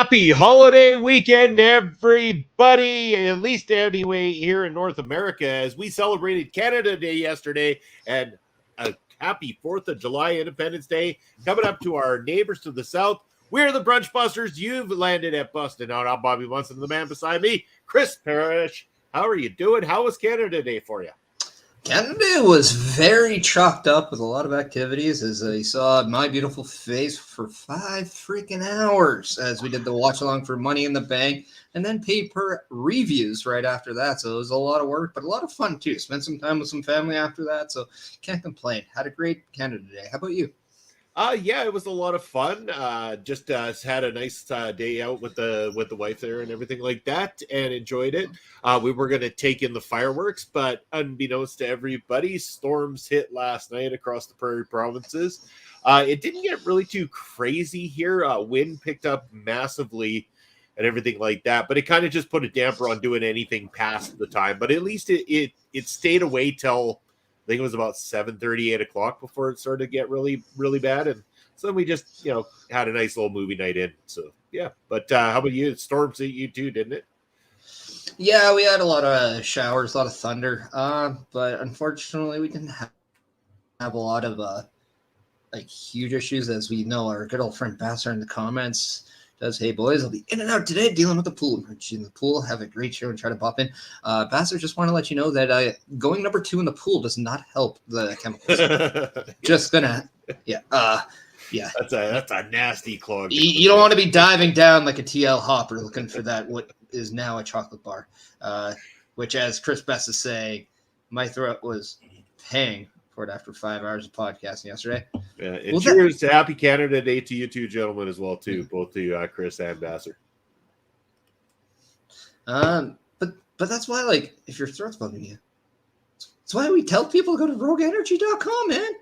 Happy holiday weekend, everybody. At least anyway, here in North America, as we celebrated Canada Day yesterday, and a happy 4th of July Independence Day coming up to our neighbors to the south. We're the Brunch Busters. You've landed at Bustin' Out. I'm Bobby Munson, the man beside me, Chris Perish. How are you doing? How was Canada Day for you? Canada was very chalked up with a lot of activities, as I saw my beautiful face for 5 freaking hours as we did the watch along for Money in the Bank and then paper reviews right after that. So it was a lot of work, but a lot of fun too. Spent some time with some family after that, so can't complain. Had a great Canada Day. How about you? Yeah, it was a lot of fun. Just had a nice day out with the wife there and everything like that, and enjoyed it. We were going to take in the fireworks, but unbeknownst to everybody, storms hit last night across the prairie provinces. It didn't get really too crazy here. Wind picked up massively and everything like that, but it kind of just put a damper on doing anything past the time. But at least it stayed away till I think it was about 7:30, 8 o'clock before it started to get really, really bad. And so then we just, had a nice little movie night in. So, yeah. But how about you? It storms at you too, didn't it? Yeah, we had a lot of showers, a lot of thunder. But unfortunately, we didn't have a lot of huge issues. As we know, our good old friend Basser in the comments does, hey boys, I'll be in and out today dealing with the pool. In the pool, have a great show and try to pop in. Basser, just want to let you know that going number 2 in the pool does not help the chemicals. Just gonna, yeah. That's a nasty clog. You don't want to be diving down like a TL hopper looking for that what is now a chocolate bar. Which, as Chris Best is saying, my throat was paying for it after 5 hours of podcasting yesterday. Yeah, and cheers to Happy Canada Day to you two gentlemen as well too, both to you, Chris and Basser. But that's why, if your throat's bugging you, that's why we tell people to go to rogueenergy.com, man.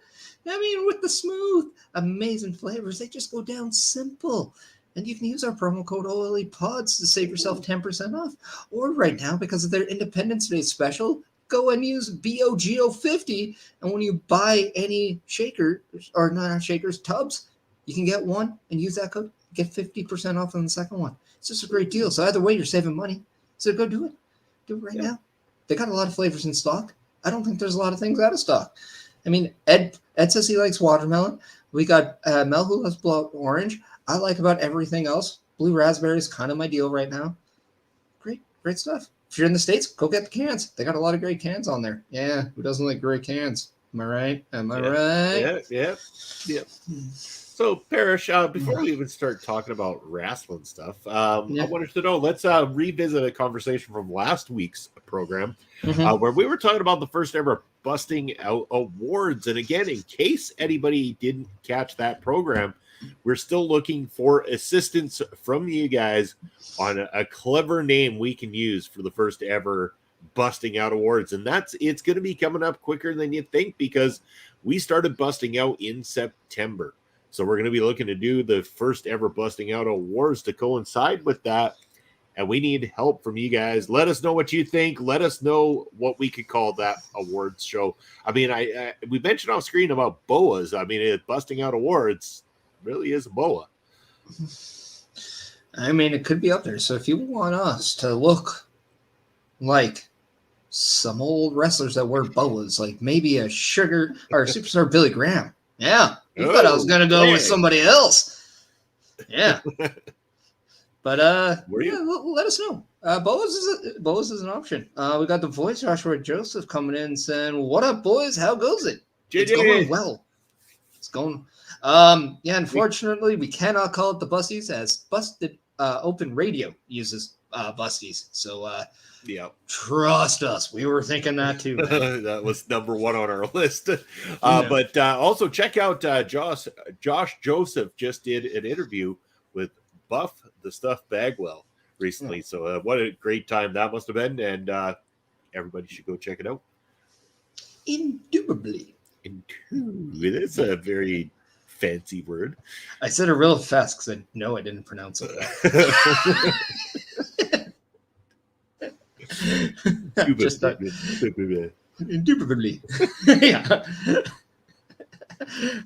I mean, with the smooth, amazing flavors, they just go down simple. And you can use our promo code OLEPODS to save yourself 10% off. Or right now, because of their Independence Day special, go and use BOGO50, and when you buy any shaker, or not shakers, tubs, you can get one and use that code, get 50% off on the second one. It's just a great deal. So either way, you're saving money. So go do it. Do it right now. They got a lot of flavors in stock. I don't think there's a lot of things out of stock. I mean, Ed says he likes watermelon. We got Mel, who loves blood orange. I like about everything else. Blue raspberry is kind of my deal right now. Great stuff. If you're in the States, go get the cans. They got a lot of great cans on there. Yeah, who doesn't like great cans? Am I right? Right? Yeah. So, Perish, before we even start talking about wrestling stuff, I wanted to know, let's revisit a conversation from last week's program where we were talking about the first ever Busting Out Awards. And again, in case anybody didn't catch that program, we're still looking for assistance from you guys on a clever name we can use for the first ever Busting Out Awards. And it's going to be coming up quicker than you think, because we started Busting Out in September. So we're going to be looking to do the first ever Busting Out Awards to coincide with that. And we need help from you guys. Let us know what you think. Let us know what we could call that awards show. I mean, we mentioned off screen about BOAs. I mean, Busting Out Awards really is a BOA. I mean, it could be up there. So if you want us to look like some old wrestlers that wear boas, like maybe a Sugar or Superstar Billy Graham. Yeah. You thought I was going to go with somebody else. Yeah. But let us know. Boas is an option. We got the voice Joshua Joseph coming in saying, "What up, boys? How goes it?" It's going well. It's going. Unfortunately, we cannot call it the Busties, as Busted Open Radio uses Busties. So trust us. We were thinking that too. That was number 1 on our list. But also check out Josh Joseph just did an interview with Buff the Stuff Bagwell recently. So what a great time that must have been, and everybody should go check it out. Indubitably. That's a very fancy word. I said it real fast because I know I didn't pronounce it. Indubitably. Yeah.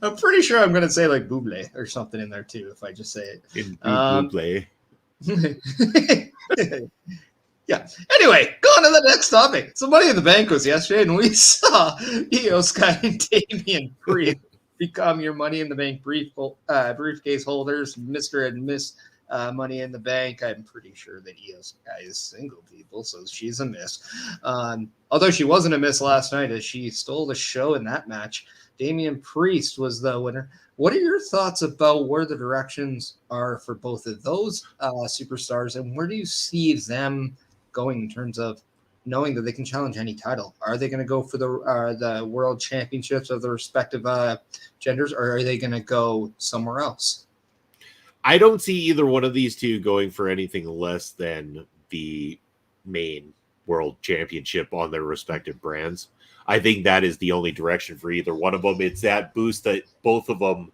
I'm pretty sure I'm going to say like Buble or something in there too if I just say it. Buble. Yeah. Anyway, going to the next topic. So Money in the Bank was yesterday, and we saw Io Sky and Damian Priest become your Money in the Bank briefcase holders, Mr. and Miss Money in the Bank. I'm pretty sure that Io Sky is single, people, so she's a miss. Although she wasn't a miss last night, as she stole the show in that match. Damian Priest was the winner. What are your thoughts about where the directions are for both of those superstars, and where do you see them going in terms of knowing that they can challenge any title? Are they going to go for the world championships of the respective genders, or are they going to go somewhere else? I don't see either one of these two going for anything less than the main world championship on their respective brands. I think that is the only direction for either one of them. It's that boost that both of them,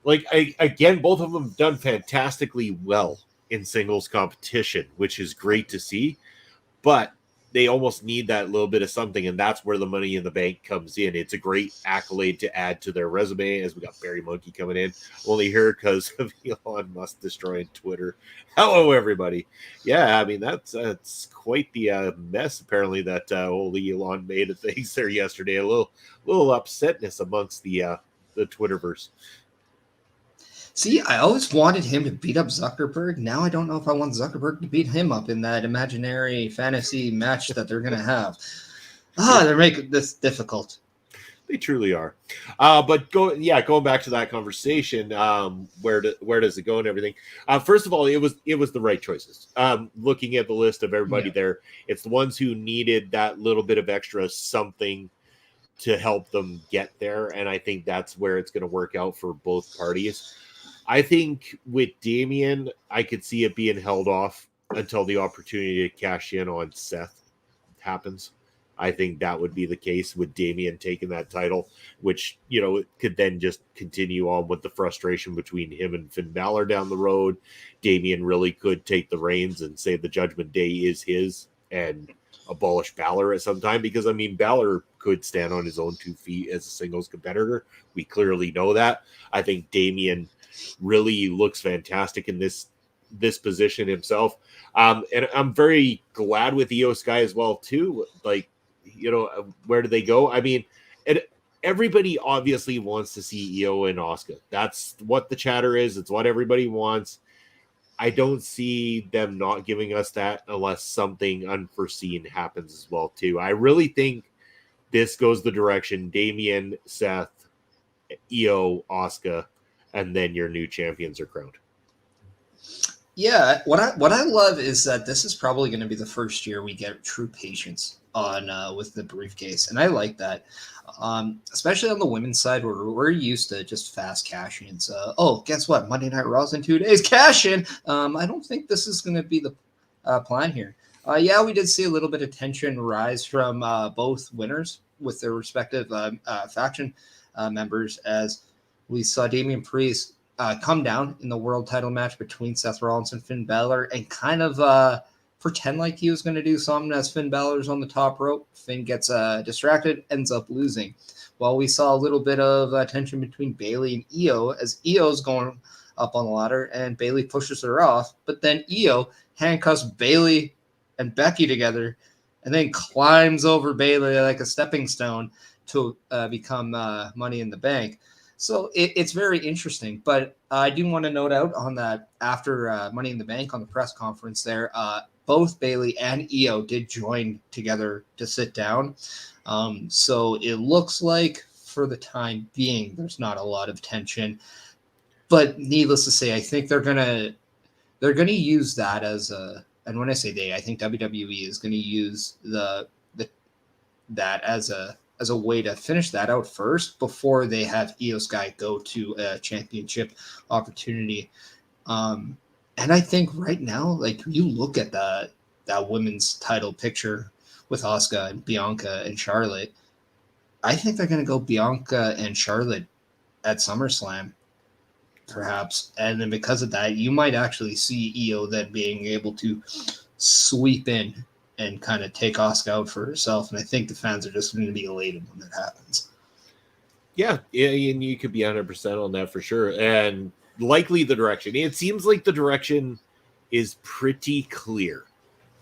both of them done fantastically well in singles competition, which is great to see, but they almost need that little bit of something, and that's where the Money in the Bank comes in. It's a great accolade to add to their resume, as we got Barry Monkey coming in, only here because of Elon Musk destroying Twitter. Hello, everybody. Yeah, I mean, that's quite the mess, apparently, that old Elon made of things there yesterday. A little upsetness amongst the Twitterverse. See, I always wanted him to beat up Zuckerberg. Now I don't know if I want Zuckerberg to beat him up in that imaginary fantasy match that they're going to have. They're making this difficult. They truly are. But going back to that conversation, where does it go and everything? First of all, it was the right choices. Looking at the list of everybody there, it's the ones who needed that little bit of extra something to help them get there, and I think that's where it's going to work out for both parties. I think with Damian, I could see it being held off until the opportunity to cash in on Seth happens. I think that would be the case with Damian taking that title, which, it could then just continue on with the frustration between him and Finn Balor down the road. Damian really could take the reins and say the Judgment Day is his and abolish Balor at some time, because, Balor could stand on his own 2 feet as a singles competitor. We clearly know that. I think Damian really looks fantastic in this position himself. And I'm very glad with Io Sky as well, too. Where do they go? Everybody obviously wants to see Io and Asuka. That's what the chatter is. It's what everybody wants. I don't see them not giving us that unless something unforeseen happens as well, too. I really think this goes the direction Damian, Seth, Io, Asuka, and then your new champions are crowned. Yeah, what I love is that this is probably going to be the first year we get true patience on with the briefcase, and I like that, especially on the women's side, where we're used to just fast cash-ins. Guess what? Monday Night Raw's in 2 days. Cash in. I don't think this is going to be the plan here. We did see a little bit of tension rise from both winners with their respective faction members, as we saw Damian Priest come down in the world title match between Seth Rollins and Finn Balor and kind of pretend like he was going to do something as Finn Balor's on the top rope. Finn gets distracted, ends up losing. Well, we saw a little bit of tension between Bayley and Io as Io's going up on the ladder and Bayley pushes her off, but then Io handcuffs Bayley and Becky together and then climbs over Bayley like a stepping stone to become Money in the Bank. So it's very interesting, but I do want to note out on that after Money in the Bank on the press conference there, both Bayley and Io did join together to sit down. So it looks like for the time being, there's not a lot of tension, but needless to say, I think they're gonna use that as a, and when I say they, I think WWE is going to use that as a way to finish that out first before they have Io Sky go to a championship opportunity. And I think right now, like you look at that women's title picture with Asuka and Bianca and Charlotte, I think they're going to go Bianca and Charlotte at SummerSlam, perhaps. And then because of that, you might actually see Io then being able to sweep in and kind of take Asuka out for herself. And I think the fans are just going to be elated when that happens. Yeah, and you could be 100% on that for sure. And likely the direction. It seems like the direction is pretty clear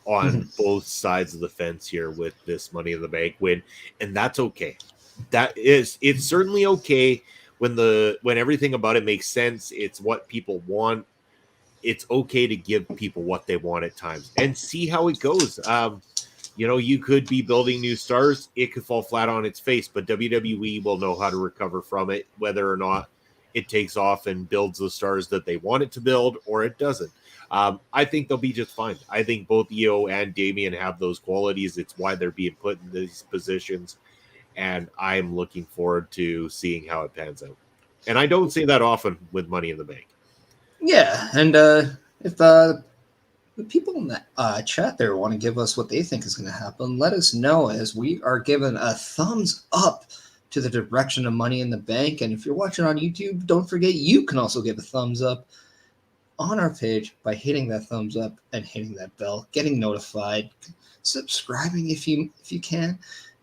on both sides of the fence here with this Money in the Bank win, and that's okay. It's certainly okay when everything about it makes sense. It's what people want. It's okay to give people what they want at times and see how it goes. You could be building new stars. It could fall flat on its face, but WWE will know how to recover from it, whether or not it takes off and builds the stars that they want it to build or it doesn't. I think they'll be just fine. I think both Io and Damian have those qualities. It's why they're being put in these positions, and I'm looking forward to seeing how it pans out. And I don't say that often with Money in the Bank. Yeah, and if the people in the chat there want to give us what they think is going to happen, let us know, as we are giving a thumbs up to the direction of Money in the Bank. And if you're watching on YouTube, don't forget you can also give a thumbs up on our page by hitting that thumbs up and hitting that bell, getting notified, subscribing if you can,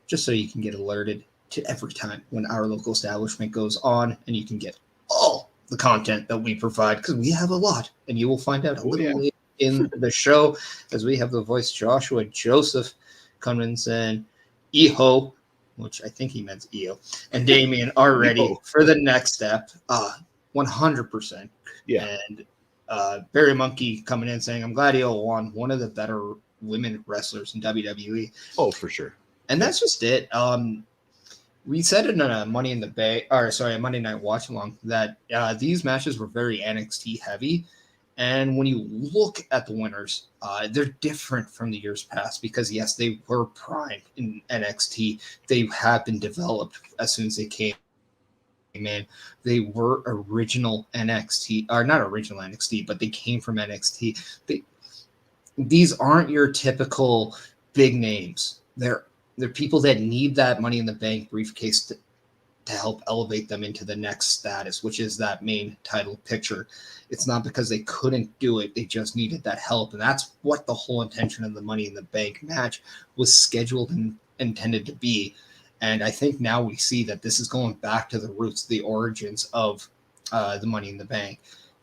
just so you can get alerted to every time when our local establishment goes on, and you can get all the content that we provide, because we have a lot, and you will find out a little later in the show, as we have the voice Joshua Joseph coming in saying Eho, which I think he meant EO, and Damian are ready for the next step. 100%. Yeah. And Barry Monkey coming in saying, I'm glad EO won, one of the better women wrestlers in WWE. Oh, for sure. And that's just it. We said in a Monday Night Watch Along that these matches were very NXT heavy. And when you look at the winners, they're different from the years past because, yes, they were primed in NXT. They have been developed as soon as they came in. They were original NXT, or not original NXT, but they came from NXT. These aren't your typical big names. They're people that need that Money in the Bank briefcase to help elevate them into the next status, which is that main title picture. It's not because they couldn't do it. They just needed that help. And that's what the whole intention of the Money in the Bank match was scheduled and intended to be. And I think now we see that this is going back to the roots, the origins of the Money in the Bank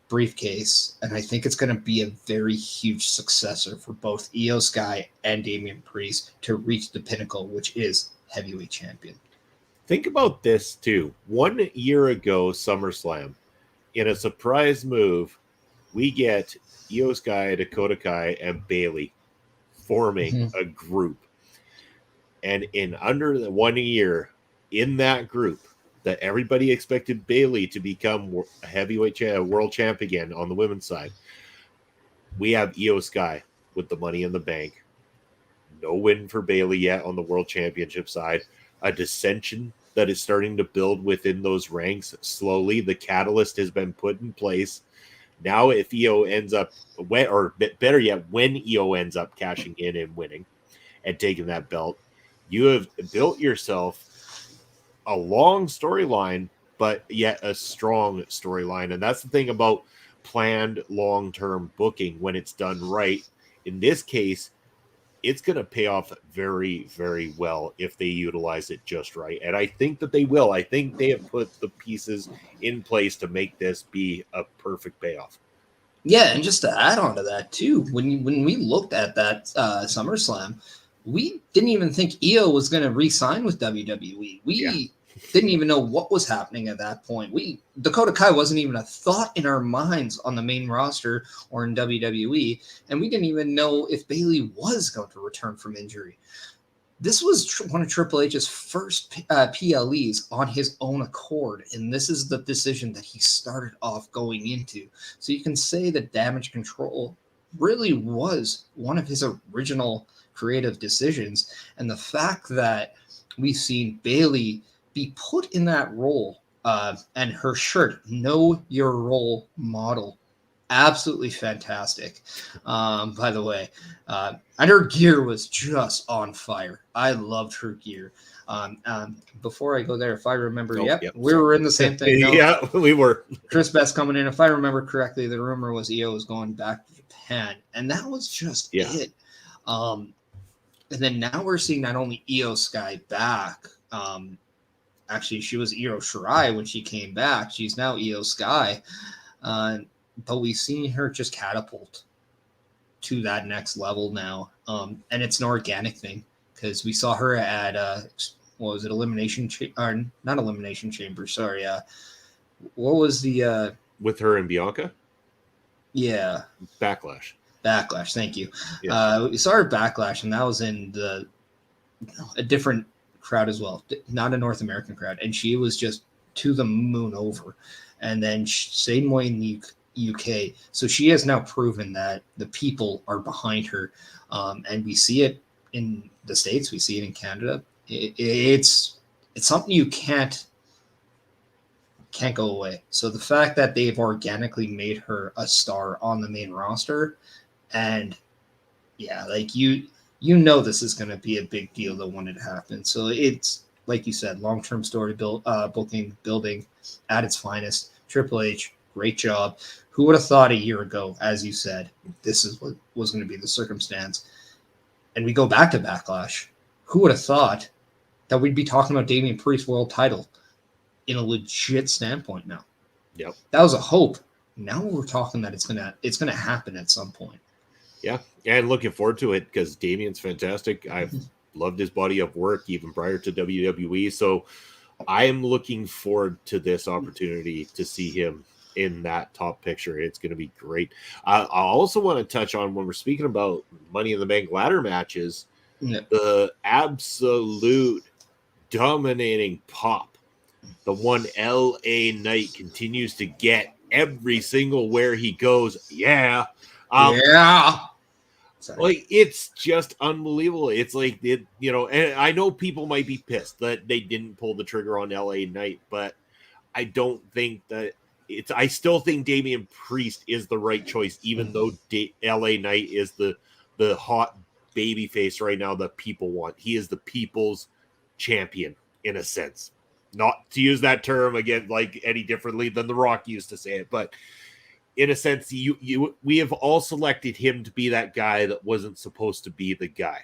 briefcase. And I think it's going to be a very huge successor for both Io Sky and Damian Priest to reach the pinnacle, which is heavyweight champion. Think about this too. 1 year ago, SummerSlam, in a surprise move, we get Io Sky, Dakota Kai, and Bayley forming a group. And in under the 1 year, in that group, that everybody expected Bayley to become a heavyweight world champ again on the women's side, we have Io Sky with the Money in the Bank. No win for Bayley yet on the world championship side. A dissension that is starting to build within those ranks slowly. The catalyst has been put in place. Now, if Io ends up, or better yet, when Io ends up cashing in and winning and taking that belt, you have built yourself a long storyline, but yet a strong storyline. And that's the thing about planned long-term booking when it's done right. In this case, it's going to pay off very, very well if they utilize it just right. And I think that they will. I think they have put the pieces in place to make this be a perfect payoff. Yeah, and just to add on to that too, when we looked at that SummerSlam, we didn't even think Io was going to re-sign with WWE. We didn't even know what was happening at that point. Dakota Kai wasn't even a thought in our minds on the main roster or in WWE, and we didn't even know if Bayley was going to return from injury. This was one of Triple H's first PLEs on his own accord, and this is the decision that he started off going into. So you can say that Damage Control really was one of his original creative decisions, and the fact that we've seen Bayley be put in that role, and her shirt, Know Your Role model, absolutely fantastic. By the way, and her gear was just on fire. I loved her gear. Before I go there, if I remember, we were in the same thing. No? Yeah, we were. Chris Best coming in. If I remember correctly, the rumor was Io was going back to Japan, and that was just it. And then now we're seeing not only Io Sky back. Actually, she was Io Shirai when she came back. She's now Io Sky. But we've seen her just catapult to that next level now. And it's an organic thing because we saw her at what was it, or not Elimination Chamber? Sorry, what was the with her and Bianca? Yeah, Backlash. Thank you. Yeah. We saw her Backlash, and that was in a different crowd as well, not a North American crowd, and she was just to the moon over. And then same way in the UK. So she has now proven that the people are behind her, and we see it in the States. We see it in Canada. It's something you can't go away. So the fact that they've organically made her a star on the main roster, and like you this is going to be a big deal when it happens. So it's like you said, long-term story building at its finest. Triple H, great job. Who would have thought a year ago, as you said, this is what was going to be the circumstance? And we go back to Backlash. Who would have thought that we'd be talking about Damian Priest's world title in a legit standpoint now? Yep. That was a hope. Now we're talking that it's gonna happen at some point. Yeah, and looking forward to it because Damian's fantastic. I've loved his body of work even prior to WWE. So I am looking forward to this opportunity to see him in that top picture. It's going to be great. I also want to touch on, when we're speaking about Money in the Bank ladder matches, the absolute dominating pop the one LA Knight continues to get every single where he goes. Yeah. Like, it's just unbelievable. It's like, and I know people might be pissed that they didn't pull the trigger on LA Knight, but I don't think that I still think Damian Priest is the right choice, even though LA Knight is the hot baby face right now that people want. He is the people's champion in a sense. Not to use that term again, like any differently than The Rock used to say it, but in a sense, we have all selected him to be that guy that wasn't supposed to be the guy.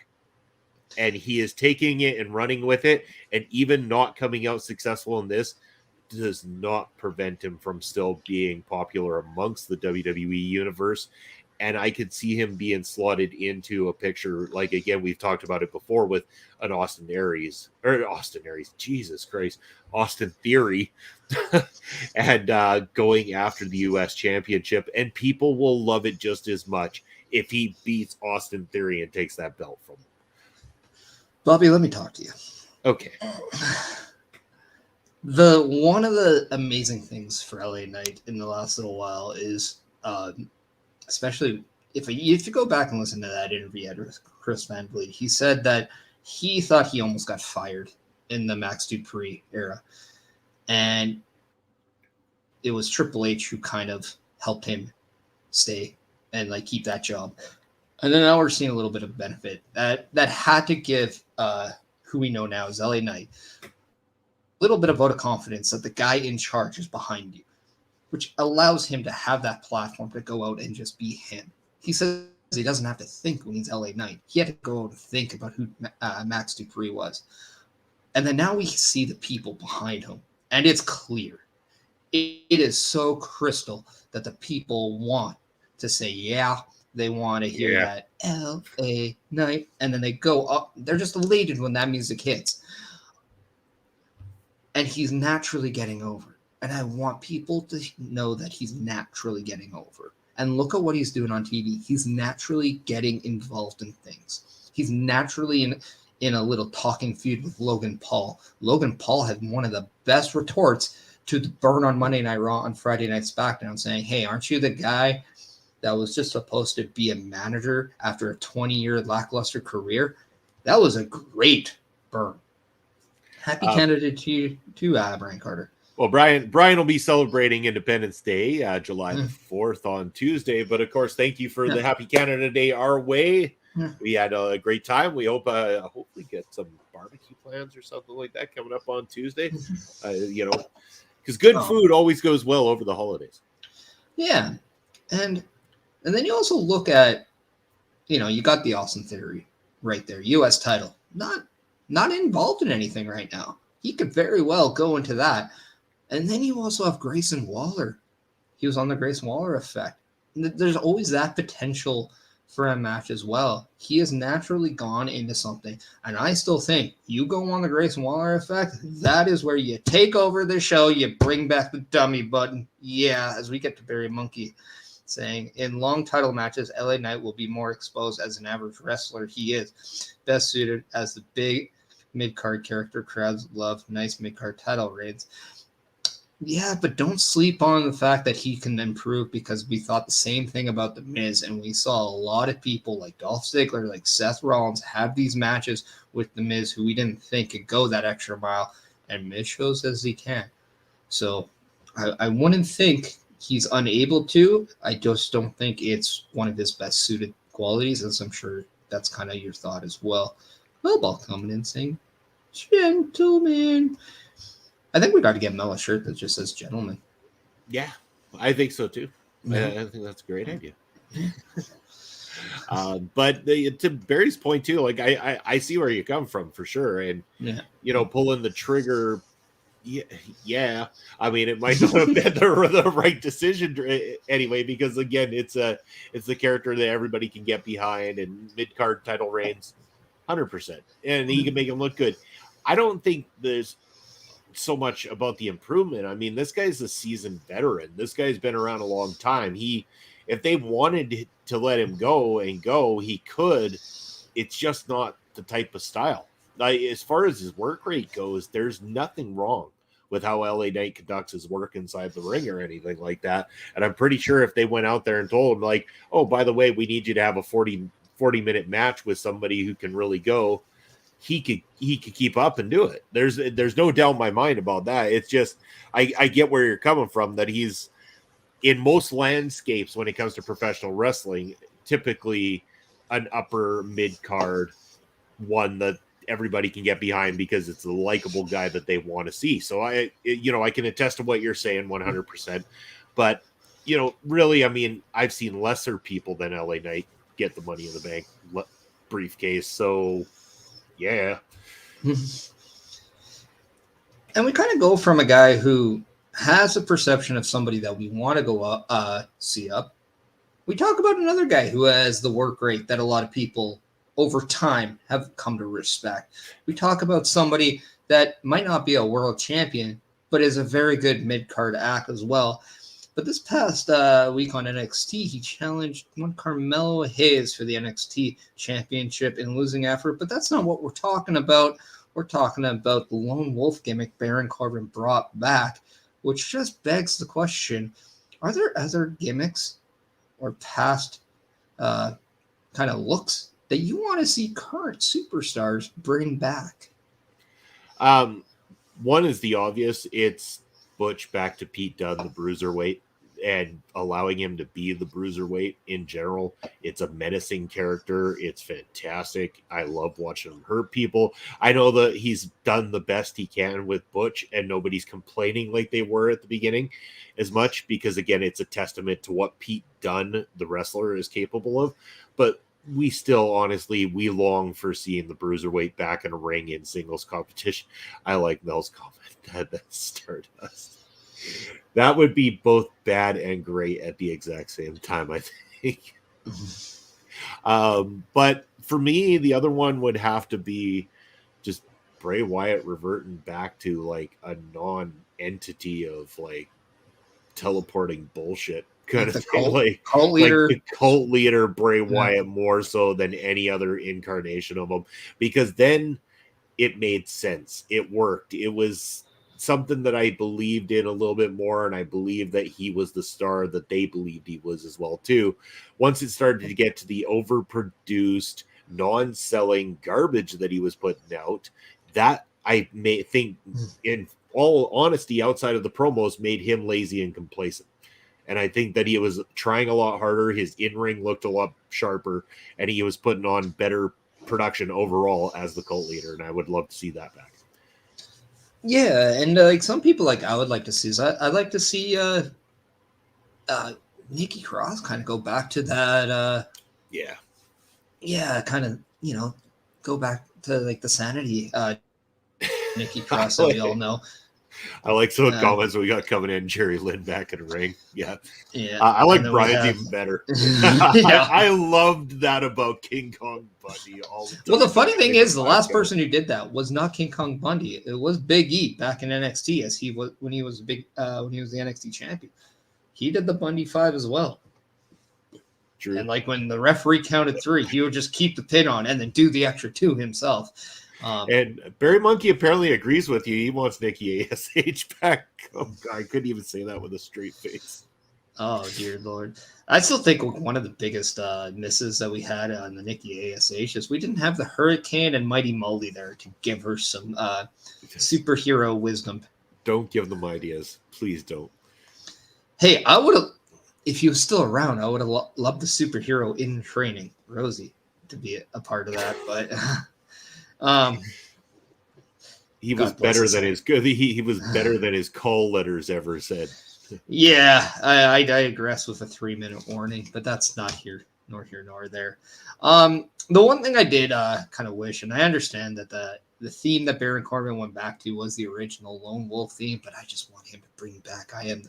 And he is taking it and running with it. And even not coming out successful in this does not prevent him from still being popular amongst the WWE universe. And I could see him being slotted into a picture, like, again, we've talked about it before with an Austin Theory, and going after the U.S. Championship. And people will love it just as much if he beats Austin Theory and takes that belt from him. Bobby, let me talk to you. Okay. One of the amazing things for LA Knight in the last little while is, especially if you go back and listen to that interview with Chris Van Vliet, he said that he thought he almost got fired in the Max Dupree era. And it was Triple H who kind of helped him stay and like keep that job. And then now we're seeing a little bit of benefit that had to give who we know now as LA Knight a little bit of vote of confidence that the guy in charge is behind you, which allows him to have that platform to go out and just be him. He says he doesn't have to think when he's LA Knight. He had to go out and think about who Max Dupree was. And then now we see the people behind him, and it's clear. It is so crystal that the people want to say, yeah, they want to hear that LA Knight, and then they go up. They're just elated when that music hits. And he's naturally getting over. And I want people to know that he's naturally getting over. And look at what he's doing on TV. He's naturally getting involved in things. He's naturally in a little talking feud with Logan Paul. Logan Paul had one of the best retorts to the burn on Monday Night Raw on Friday Night SmackDown, saying, hey, aren't you the guy that was just supposed to be a manager after a 20-year lackluster career? That was a great burn. Happy Canada to you too, Brian Carter. Well, Brian will be celebrating Independence Day, July the 4th on Tuesday. But, of course, thank you for the Happy Canada Day our way. We had a great time. We hope hopefully get some barbecue plans or something like that coming up on Tuesday. Because good food always goes well over the holidays. Yeah. And then you also look at, you got the Austin Theory right there, U.S. title. Not involved in anything right now. He could very well go into that. And then you also have Grayson Waller. He was on the Grayson Waller effect. There's always that potential for a match as well. He has naturally gone into something. And I still think you go on the Grayson Waller effect, that is where you take over the show, you bring back the dummy button. Yeah, as we get to Barry Monkey saying, in long title matches, LA Knight will be more exposed as an average wrestler. He is best suited as the big mid-card character crowds love. Nice mid-card title reigns. Yeah, but don't sleep on the fact that he can improve, because we thought the same thing about The Miz, and we saw a lot of people like Dolph Ziggler, like Seth Rollins, have these matches with The Miz who we didn't think could go that extra mile, and Miz shows as he can. So I wouldn't think he's unable to. I just don't think it's one of his best suited qualities, as I'm sure that's kind of your thought as well. Ball coming in saying, gentlemen. I think we got to get Mel a shirt that just says gentleman. Yeah, I think so too. Yeah. I think that's a great idea. But to Barry's point too, like I see where you come from for sure. And, pulling the trigger, yeah. I mean, it might not have been the right decision anyway, because again, it's the character that everybody can get behind, and mid-card title reigns 100%. And he can make him look good. I don't think there's so much about the improvement. I mean, this guy's a seasoned veteran. This guy's been around a long time. If they wanted to let him go, he could. It's just not the type of style. As far as his work rate goes, there's nothing wrong with how LA Knight conducts his work inside the ring or anything like that. And I'm pretty sure if they went out there and told him, like, oh, by the way, we need you to have a 40-minute match with somebody who can really go, he could keep up and do it. There's no doubt in my mind about that. It's just I get where you're coming from, that he's in most landscapes when it comes to professional wrestling, typically an upper mid card one that everybody can get behind because it's the likable guy that they want to see. So I can attest to what you're saying 100%. But really, I mean, I've seen lesser people than LA Knight get the Money in the Bank briefcase. So yeah. And we kind of go from a guy who has a perception of somebody that we want to go up, see up. We talk about another guy who has the work rate that a lot of people over time have come to respect. We talk about somebody that might not be a world champion, but is a very good mid-card act as well. But this past week on NXT, he challenged one Carmelo Hayes for the NXT championship in losing effort. But that's not what we're talking about. We're talking about the lone wolf gimmick Baron Corbin brought back, which just begs the question, are there other gimmicks or past kind of looks that you want to see current superstars bring back? One is the obvious. It's Butch back to Pete Dunne, the bruiserweight, and allowing him to be the bruiserweight in general. It's a menacing character. It's fantastic. I love watching him hurt people. I know that he's done the best he can with Butch, and nobody's complaining like they were at the beginning as much, because again, it's a testament to what Pete Dunne, the wrestler, is capable of. But we still, honestly, we long for seeing the bruiserweight back in a ring in singles competition. I like Mel's comment that's Stardust. That would be both bad and great at the exact same time, I think. But for me, the other one would have to be just Bray Wyatt reverting back to like a non-entity of like teleporting bullshit kind of thing. Cult leader. Like the cult leader Bray Wyatt more so than any other incarnation of him, because then it made sense. It worked. It was something that I believed in a little bit more, and I believe that he was the star that they believed he was as well too. Once it started to get to the overproduced, non-selling garbage that he was putting out, that I may think, in all honesty, outside of the promos, made him lazy and complacent. And I think that he was trying a lot harder. His in-ring looked a lot sharper, and he was putting on better production overall as the cult leader. And I would love to see that back. Yeah, and like some people, like I would like to see is I'd like to see Nikki Cross kind of go back to that. Kind of go back to like the sanity Nikki Cross that we all know. I like some of the comments we got coming in. Jerry Lynn back in the ring. Yeah. Yeah. I like Brian's even better. Yeah. I loved that about King Kong Bundy all the time. Well, the funny thing is, the last person who did that was not King Kong Bundy. It was Big E back in NXT, as he was when he was the NXT champion. He did the Bundy 5 as well. True. And like when the referee counted 3, he would just keep the pin on and then do the extra 2 himself. And Barry Monkey apparently agrees with you. He wants Nikki ASH back. Oh, God, I couldn't even say that with a straight face. Oh, dear Lord. I still think one of the biggest misses that we had on the Nikki ASH is we didn't have the Hurricane and Mighty Molly there to give her some superhero wisdom. Don't give them ideas. Please don't. Hey, I would have, if he was still around, I would have loved the superhero in training, Rosie, to be a part of that. But he was better than his he was better than his call letters ever said. Yeah, I digress with a 3-minute warning, but that's not here nor there. The one thing I did kind of wish, and I understand that the theme that Baron Corbin went back to was the original Lone Wolf theme, but I just want him to bring back I Am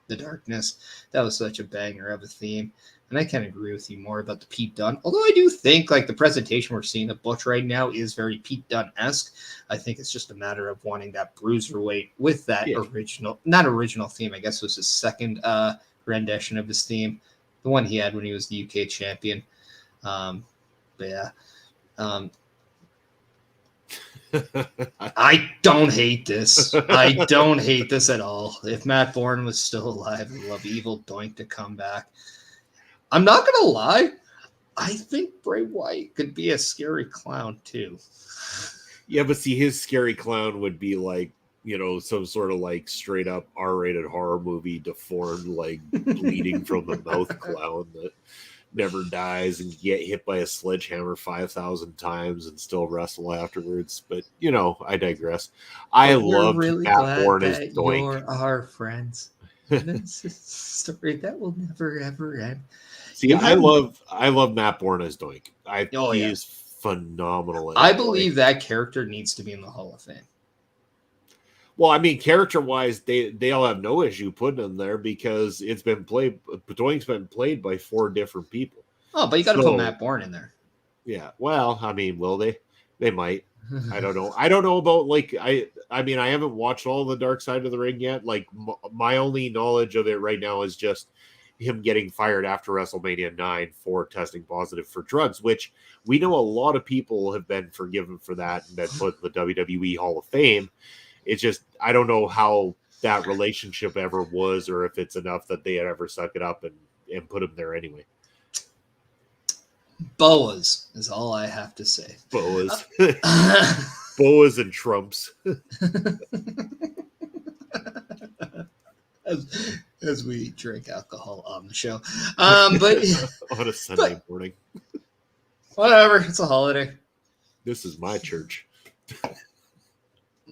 the Darkness. That was such a banger of a theme. And I can agree with you more about the Pete Dunne. Although I do think like the presentation we're seeing of Butch right now is very Pete Dunne-esque. I think it's just a matter of wanting that bruiserweight with that original theme. I guess it was his second rendition of his theme. The one he had when he was the UK champion. But yeah. I don't hate this. I don't hate this at all. If Matt Bourne was still alive, I'd love Evil Doink to come back. I'm not going to lie. I think Bray Wyatt could be a scary clown too. Yeah, but see, his scary clown would be like, you know, some sort of like straight up R-rated horror movie, deformed, like bleeding from the mouth clown that never dies and get hit by a sledgehammer 5,000 times and still wrestle afterwards. But, you know, I digress. I love really Matt Bourne as Doink. You're our friends. This is a story that will never, ever end. See, I love Matt Bourne as Doink. He is phenomenal. I believe that character needs to be in the Hall of Fame. Well, I mean, character-wise, they all have no issue putting him there because it's been played. Doink's been played by 4 different people. Oh, but you got to put Matt Bourne in there. Yeah. Well, I mean, will they? They might. I don't know. I don't know about like I mean, I haven't watched all the Dark Side of the Ring yet. Like my only knowledge of it right now is just him getting fired after WrestleMania 9 for testing positive for drugs, which we know a lot of people have been forgiven for that and been put in the WWE Hall of Fame. It's just, I don't know how that relationship ever was, or if it's enough that they had ever suck it up and put him there anyway. Boas is all I have to say. Boas. Boas and Trumps. As we drink alcohol on the show. But on a Sunday morning. Whatever, it's a holiday. This is my church.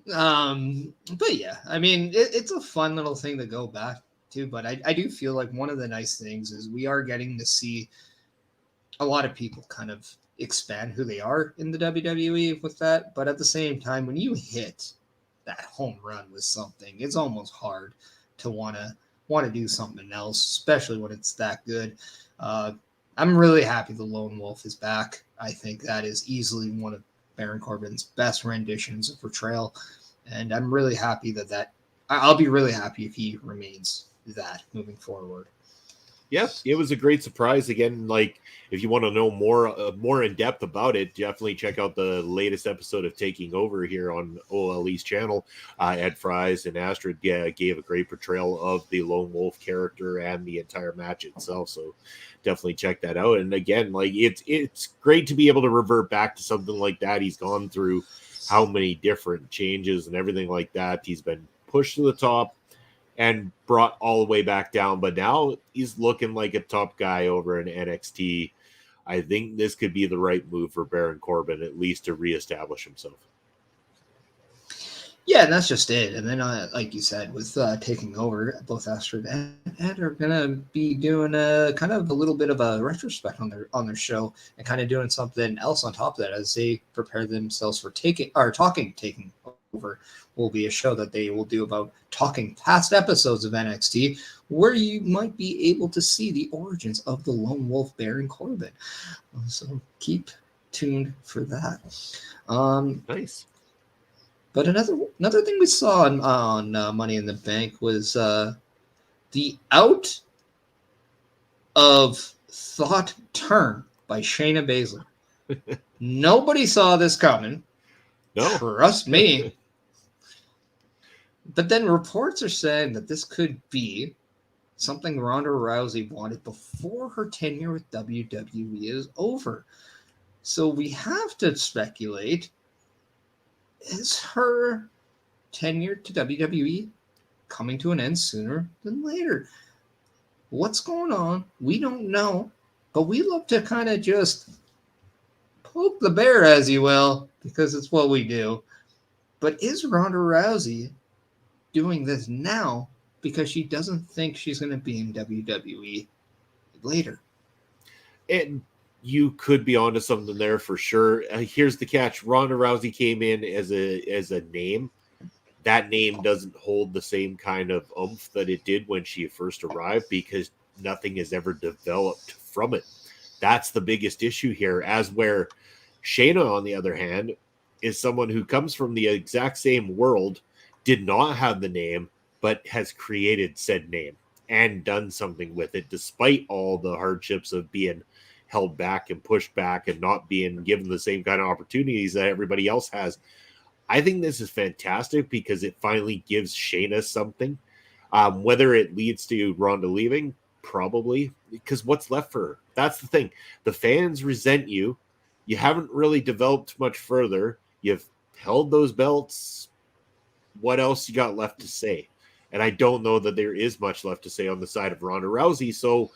But yeah, I mean, it's a fun little thing to go back to, but I do feel like one of the nice things is we are getting to see a lot of people kind of expand who they are in the WWE with that. But at the same time, when you hit that home run with something, it's almost hard to want to do something else, especially when it's that good. I'm really happy the Lone Wolf is back. I think that is easily one of Baron Corbin's best renditions of portrayal. And I'm really happy that I'll be really happy if he remains that moving forward. Yep, it was a great surprise. Again, like if you want to know more in depth about it, definitely check out the latest episode of Taking Over here on OLE's channel. Ed Fries and Astrid gave a great portrayal of the Lone Wolf character and the entire match itself. So definitely check that out. And again, like it's great to be able to revert back to something like that. He's gone through how many different changes and everything like that. He's been pushed to the top and brought all the way back down, but now he's looking like a top guy over in NXT. I think this could be the right move for Baron Corbin, at least to reestablish himself. Yeah, and that's just it. And then, like you said, with Taking Over, both Astrid and Ed are gonna be doing a kind of a little bit of a retrospect on their show and kind of doing something else on top of that as they prepare themselves for Taking Over. Over will be a show that they will do about talking past episodes of NXT, where you might be able to see the origins of the Lone Wolf Baron Corbin. So keep tuned for that. Nice. But another thing we saw on Money in the Bank was the out of thought turn by Shayna Baszler. Nobody saw this coming. No. Trust me. But then reports are saying that this could be something Ronda Rousey wanted before her tenure with WWE is over. So we have to speculate, is her tenure to WWE coming to an end sooner than later? What's going on? We don't know, but we love to kind of just poke the bear, as you will, because it's what we do. But is Ronda Rousey doing this now because she doesn't think she's going to be in WWE later? And you could be onto something there for sure. Here's the catch: Ronda Rousey came in as a name. That name doesn't hold the same kind of oomph that it did when she first arrived, because nothing has ever developed from it. That's the biggest issue here. As where Shayna, on the other hand, is someone who comes from the exact same world, did not have the name, but has created said name and done something with it, despite all the hardships of being held back and pushed back and not being given the same kind of opportunities that everybody else has. I think this is fantastic because it finally gives Shayna something. Whether it leads to Ronda leaving, probably, because what's left for her? That's the thing. The fans resent you. You haven't really developed much further. You've held those belts. What else you got left to say? And I don't know that there is much left to say on the side of Ronda Rousey. So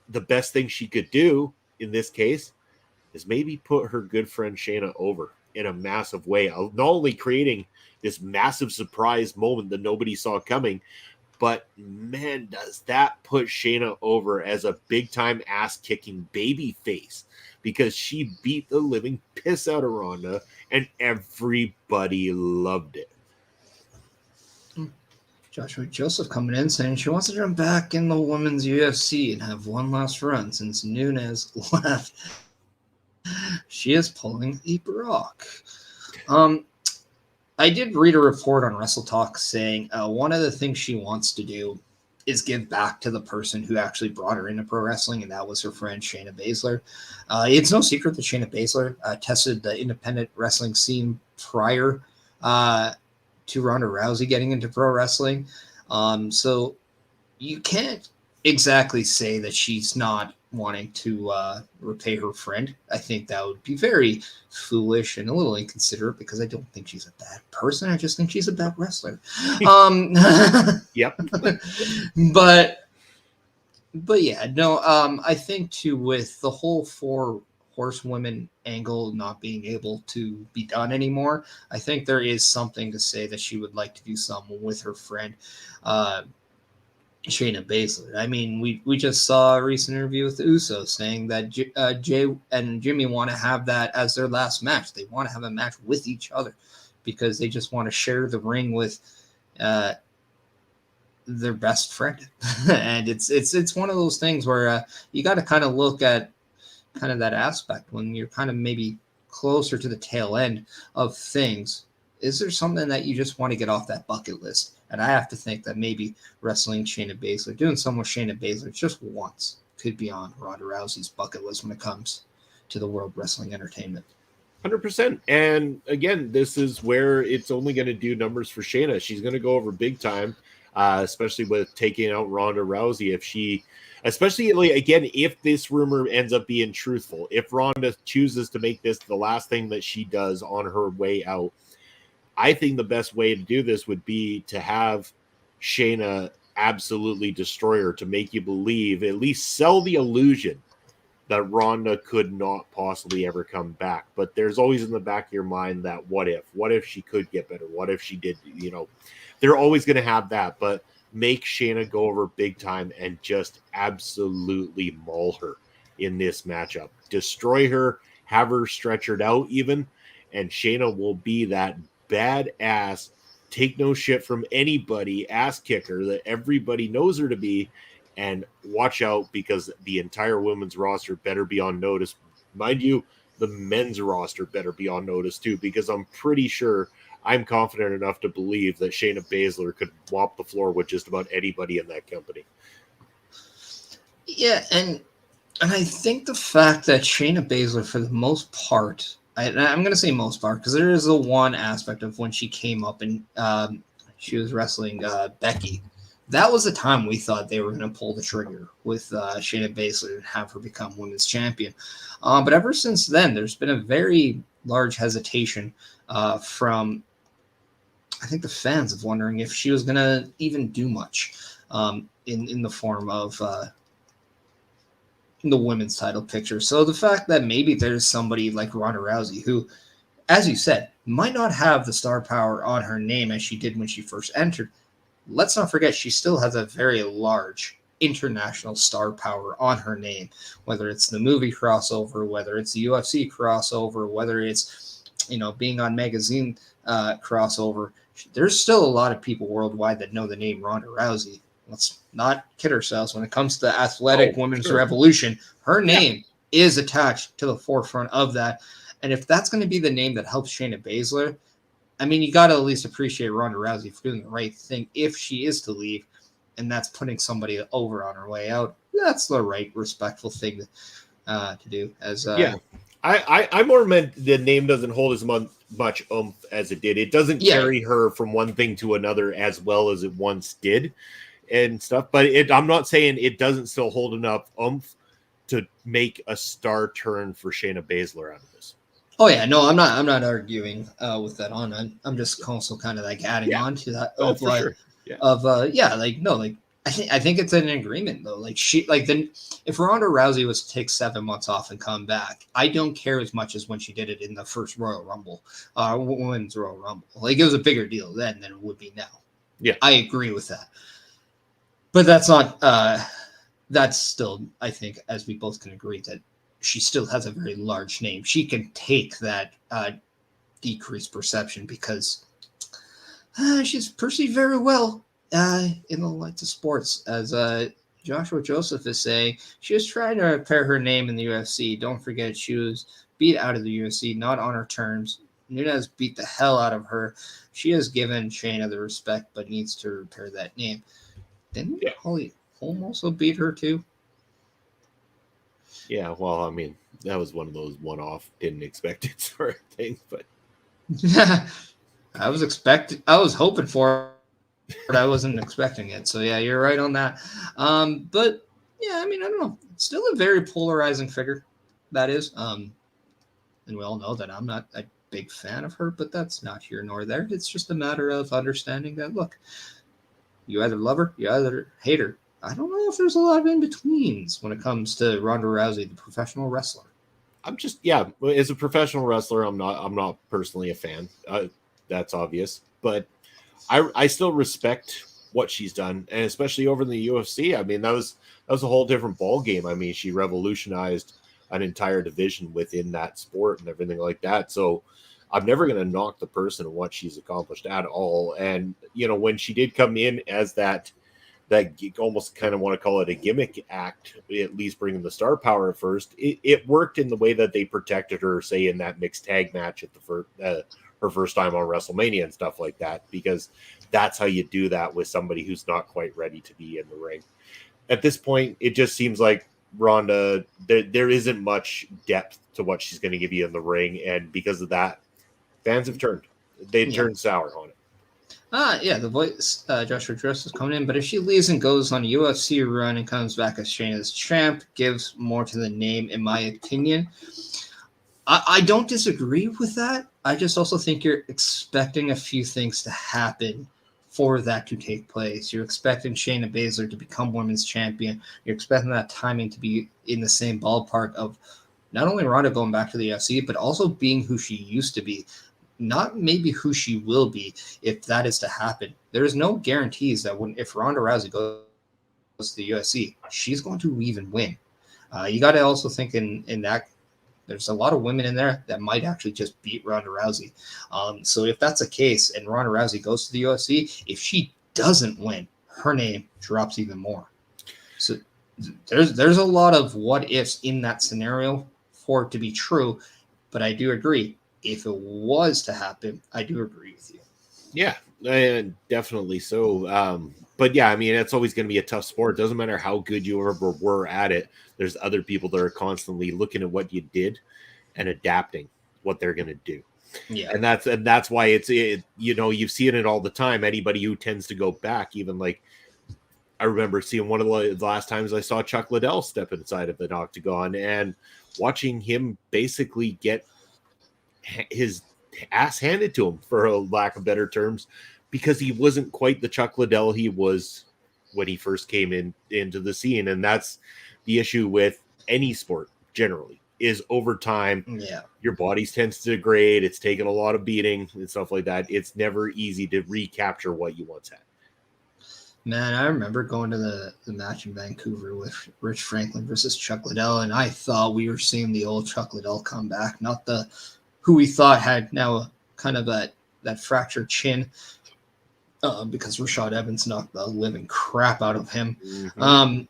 the best thing she could do in this case is maybe put her good friend Shayna over in a massive way, not only creating this massive surprise moment that nobody saw coming, but man, does that put Shayna over as a big-time ass-kicking baby face, because she beat the living piss out of Ronda, and everybody loved it. Joshua Joseph coming in saying she wants to jump back in the women's UFC and have one last run since Nunes left. She is pulling a Brock. I did read a report on Wrestle Talk saying one of the things she wants to do is give back to the person who actually brought her into pro wrestling, and that was her friend Shayna Baszler. It's no secret that Shayna Baszler tested the independent wrestling scene prior to Ronda Rousey getting into pro wrestling. So you can't exactly say that she's not wanting to repay her friend. I think that would be very foolish and a little inconsiderate, because I don't think she's a bad person. I just think she's a bad wrestler. Yep. But yeah, no, I think too, with the whole 4 horsewomen angle not being able to be done anymore, I think there is something to say that she would like to do something with her friend Shayna Baszler. I mean, we just saw a recent interview with the Usos saying that Jay and Jimmy want to have that as their last match. They want to have a match with each other because they just want to share the ring with their best friend. And it's one of those things where you got to kind of look at kind of that aspect when you're kind of maybe closer to the tail end of things. Is there something that you just want to get off that bucket list? And I have to think that maybe wrestling Shayna Baszler, doing something with Shayna Baszler just once, could be on Ronda Rousey's bucket list when it comes to the World Wrestling Entertainment. 100%. And again, this is where it's only going to do numbers for Shayna. She's going to go over big time, especially with taking out Ronda Rousey. If this rumor ends up being truthful, if Ronda chooses to make this the last thing that she does on her way out, I think the best way to do this would be to have Shayna absolutely destroy her, to make you believe, at least sell the illusion that Ronda could not possibly ever come back. But there's always in the back of your mind that what if she could get better? What if she did, they're always going to have that, but make Shayna go over big time and just absolutely maul her in this matchup. Destroy her, have her stretchered out even, and Shayna will be that badass, take no shit from anybody ass kicker that everybody knows her to be. And watch out, because the entire women's roster better be on notice. Mind you, the men's roster better be on notice too, because I'm pretty sure, I'm confident enough to believe that Shayna Baszler could mop the floor with just about anybody in that company. Yeah, and I think the fact that Shayna Baszler, for the most part, I'm going to say most part, because there is the one aspect of when she came up and she was wrestling Becky. That was the time we thought they were going to pull the trigger with Shayna Baszler and have her become women's champion. But ever since then, there's been a very large hesitation from, I think, the fans of wondering if she was going to even do much in the form of the women's title picture. So the fact that maybe there's somebody like Ronda Rousey who, as you said, might not have the star power on her name as she did when she first entered. Let's not forget, she still has a very large international star power on her name, whether it's the movie crossover, whether it's the UFC crossover, whether it's, being on magazine crossover. There's still a lot of people worldwide that know the name Ronda Rousey. Let's not kid ourselves. When it comes to the athletic women's revolution, her name is attached to the forefront of that. And if that's going to be the name that helps Shayna Baszler, I mean, you got to at least appreciate Ronda Rousey for doing the right thing if she is to leave, and that's putting somebody over on her way out. That's the right, respectful thing to do. I more meant the name doesn't hold as much oomph as it did. It doesn't carry her from one thing to another as well as it once did and stuff. But I'm not saying it doesn't still hold enough oomph to make a star turn for Shayna Baszler out of this. Oh yeah, no, I'm not arguing with that on. I'm just also kind of like adding on to that. For sure. Yeah. I think it's an agreement though. If Ronda Rousey was to take 7 months off and come back, I don't care as much as when she did it in the first Royal Rumble, Women's Royal Rumble. Like, it was a bigger deal then than it would be now. Yeah, I agree with that. But that's not. That's still, I think, as we both can agree, that she still has a very large name. She can take that decreased perception because she's perceived very well in the lights of sports. As Joshua Joseph is saying, she was trying to repair her name in the UFC. Don't forget, she was beat out of the UFC, not on her terms. Nunes beat the hell out of her. She has given Shayna the respect, but needs to repair that name. Didn't Holly Holm also beat her too? Yeah, well, I mean, that was one of those one-off, didn't expect it sort of things, but I was hoping for it, but I wasn't expecting it. So yeah, you're right on that. But yeah, I mean, I don't know. It's still a very polarizing figure, that is. And we all know that I'm not a big fan of her, but that's not here nor there. It's just a matter of understanding that, look, you either love her, you either hate her. I don't know if there's a lot of in-betweens when it comes to Ronda Rousey, the professional wrestler. I'm just, as a professional wrestler, I'm not personally a fan. That's obvious, but I still respect what she's done, and especially over in the UFC. I mean, that was a whole different ball game. I mean, she revolutionized an entire division within that sport and everything like that. So I'm never going to knock the person and what she's accomplished at all. And when she did come in as that almost kind of want to call it a gimmick act, at least bringing the star power at first, it worked in the way that they protected her, say, in that mixed tag match at her first time on WrestleMania and stuff like that, because that's how you do that with somebody who's not quite ready to be in the ring. At this point, it just seems like Ronda, there isn't much depth to what she's going to give you in the ring, and because of that, fans have turned sour on it. The voice, Joshua Dress is coming in, but if she leaves and goes on a UFC run and comes back as Shayna's champ, gives more to the name, in my opinion. I don't disagree with that. I just also think you're expecting a few things to happen for that to take place. You're expecting Shayna Baszler to become women's champion. You're expecting that timing to be in the same ballpark of not only Ronda going back to the UFC, but also being who she used to be. Not maybe who she will be if that is to happen. There is no guarantees that if Ronda Rousey goes to the UFC, she's going to even win. You got to also think in that there's a lot of women in there that might actually just beat Ronda Rousey. So if that's the case and Ronda Rousey goes to the UFC, if she doesn't win, her name drops even more. So there's a lot of what ifs in that scenario for it to be true, but I do agree. If it was to happen, I do agree with you. Yeah, definitely so. But yeah, I mean, it's always going to be a tough sport. It doesn't matter how good you ever were at it. There's other people that are constantly looking at what you did and adapting what they're going to do. Yeah, and that's why you see it all the time. Anybody who tends to go back, even like I remember seeing one of the last times I saw Chuck Liddell step inside of the octagon and watching him basically get his ass handed to him, for a lack of better terms, because he wasn't quite the Chuck Liddell he was when he first came into the scene. And that's the issue with any sport generally, is over time, your body tends to degrade. It's taken a lot of beating and stuff like that. It's never easy to recapture what you once had. Man, I remember going to the match in Vancouver with Rich Franklin versus Chuck Liddell, and I thought we were seeing the old Chuck Liddell come back, not the who we thought had now kind of that fractured chin because Rashad Evans knocked the living crap out of him. Mm-hmm.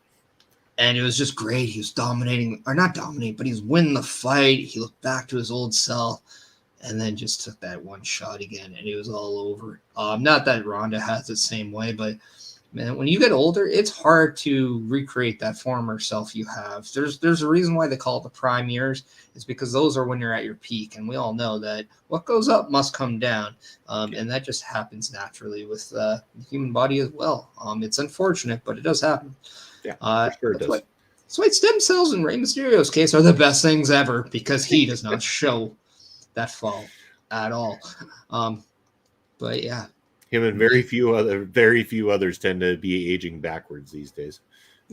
And it was just great. He was dominating, or not dominating, but he was winning the fight. He looked back to his old self and then just took that one shot again, and it was all over. Not that Ronda has the same way, but man, when you get older, it's hard to recreate that former self you have. There's a reason why they call it the prime years. It's because those are when you're at your peak, and we all know that what goes up must come down, and that just happens naturally with the human body as well. It's unfortunate, but it does happen. Yeah, for sure it does. That's why stem cells in Rey Mysterio's case are the best things ever, because he does not show that fall at all. But yeah. Him and very few others tend to be aging backwards these days.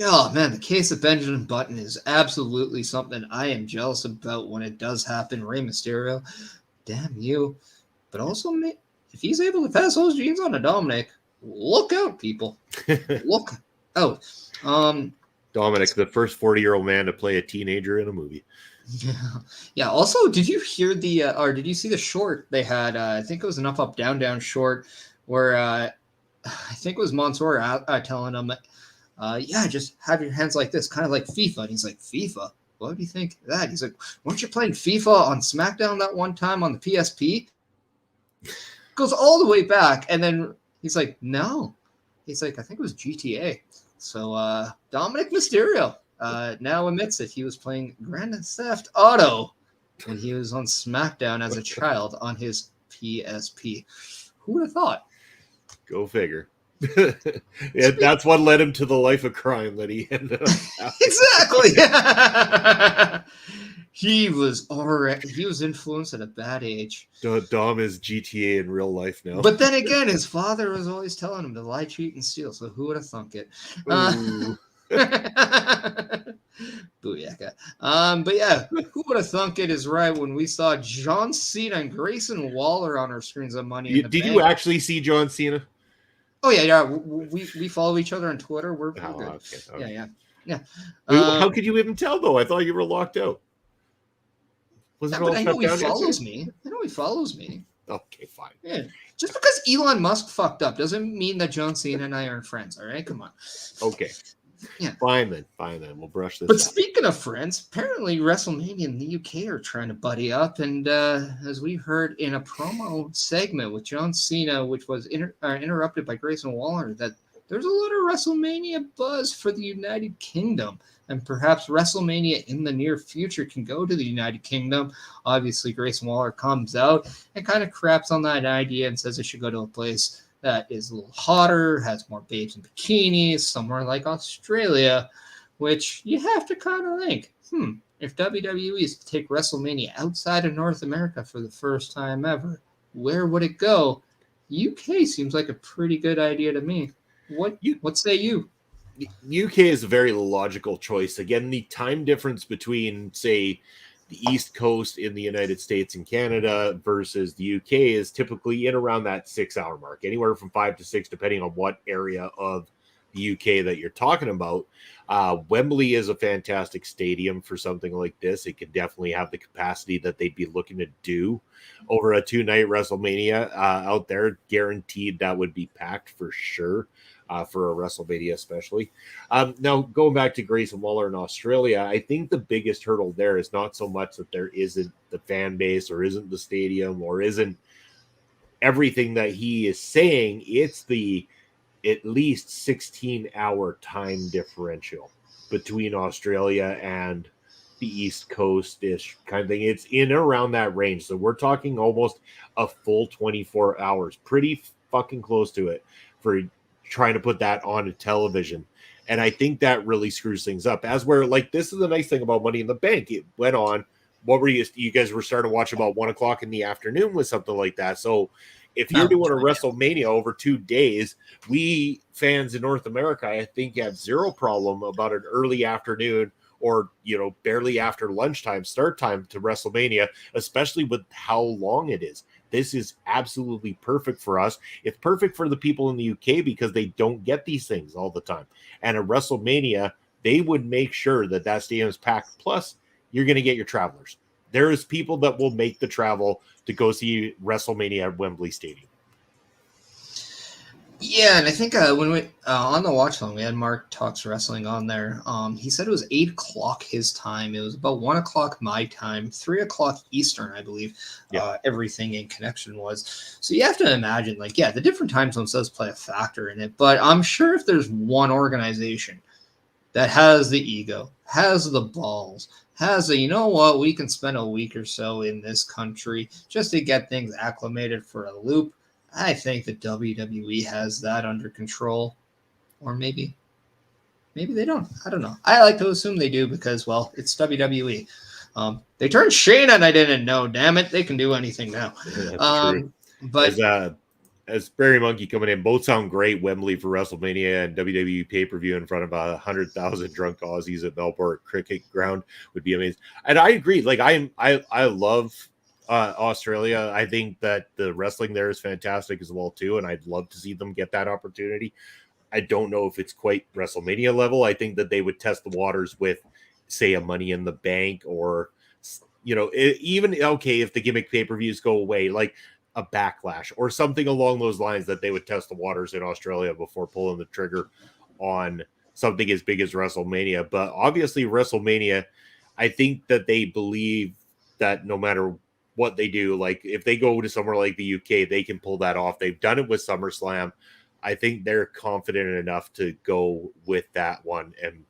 Oh man, the case of Benjamin Button is absolutely something I am jealous about when it does happen. Rey Mysterio, damn you! But also, if he's able to pass those genes on to Dominic, look out, people! Look out. Dominic, the first 40-year-old man to play a teenager in a movie. Yeah. Also, did you hear or did you see the short they had? I think it was an up, down, down short where I think it was Mansoor telling him, just have your hands like this, kind of like FIFA. And he's like, FIFA? What do you think of that? He's like, weren't you playing FIFA on SmackDown that one time on the PSP? Goes all the way back. And then he's like, no. He's like, I think it was GTA. So Dominic Mysterio now admits that he was playing Grand Theft Auto when he was on SmackDown as a child on his PSP. Who would have thought? Go figure. Yeah, that's what led him to the life of crime that he ended up having. Exactly. He was influenced at a bad age. Dom is GTA in real life now. But then again, his father was always telling him to lie, cheat, and steal. So who would have thunk it? Booyaka. But yeah, who would have thunk it is right when we saw John Cena and Grayson Waller on our screens of Money in the Bank. Did you actually see John Cena? Oh yeah. We follow each other on Twitter. We're good. Okay. Yeah. How could you even tell though? I thought you were locked out. I know he follows me. Okay, fine. Yeah. Just because Elon Musk fucked up doesn't mean that John Cena and I aren't friends. All right, come on. Okay. Yeah. Fine then. We'll brush this. But speaking of friends, apparently WrestleMania in the UK are trying to buddy up, and as we heard in a promo segment with John Cena, which was interrupted by Grayson Waller, that there's a lot of WrestleMania buzz for the United Kingdom, and perhaps WrestleMania in the near future can go to the United Kingdom. Obviously, Grayson Waller comes out and kind of craps on that idea and says it should go to a place that is a little hotter, has more babes in bikinis, somewhere like Australia, which you have to kind of think, if WWE is to take WrestleMania outside of North America for the first time ever, where would it go? UK seems like a pretty good idea to me. What say you? UK is a very logical choice. Again, the time difference between, say, the East Coast in the United States and Canada versus the UK is typically in around that 6 hour mark, anywhere from 5 to 6, depending on what area of the UK that you're talking about. Wembley is a fantastic stadium for something like this. It could definitely have the capacity that they'd be looking to do over a 2-night WrestleMania out there. Guaranteed that would be packed for sure. For a WrestleMania, especially. Now, going back to Grayson Waller in Australia, I think the biggest hurdle there is not so much that there isn't the fan base or isn't the stadium or isn't everything that he is saying. It's the at least 16-hour time differential between Australia and the East Coast-ish kind of thing. It's in around that range. So we're talking almost a full 24 hours, pretty fucking close to it for trying to put that on a television. And I think that really screws things up. As where, like, this is the nice thing about Money in the Bank. It went on. What were you guys were starting to watch about 1 o'clock in the afternoon with something like that. So if you're doing a WrestleMania over 2 days, we fans in North America, I think, have zero problem about an early afternoon or, barely after lunchtime start time to WrestleMania, especially with how long it is. This is absolutely perfect for us. It's perfect for the people in the UK because they don't get these things all the time. And at WrestleMania, they would make sure that stadium is packed. Plus, you're going to get your travelers. There is people that will make the travel to go see WrestleMania at Wembley Stadium. Yeah, and I think when we on the watch long, we had Mark Talks Wrestling on there. He said it was 8 o'clock his time. It was about 1 o'clock my time, 3 o'clock Eastern, I believe. Yeah. Everything in connection was. So you have to imagine, the different time zones does play a factor in it. But I'm sure if there's one organization that has the ego, has the balls, has we can spend a week or so in this country just to get things acclimated for a loop. I think the WWE has that under control, or maybe they don't. I don't know. I like to assume they do because, well, it's WWE. They turned Shane and I didn't know. Damn it, they can do anything now. That's true. But as Barry Monkey coming in, both sound great. Wembley for WrestleMania and WWE pay-per-view in front of 100,000 drunk Aussies at Melbourne Cricket Ground would be amazing. And I agree. I love Australia. I think that the wrestling there is fantastic as well too, and I'd love to see them get that opportunity. I don't know if it's quite WrestleMania level. I think that they would test the waters with, say, a Money in the Bank, or even if the gimmick pay-per-views go away, like a Backlash or something along those lines, that they would test the waters in Australia before pulling the trigger on something as big as WrestleMania. But obviously WrestleMania, I think that they believe that no matter what they do, like if they go to somewhere like the UK, they can pull that off. They've done it with SummerSlam. I think they're confident enough to go with that one and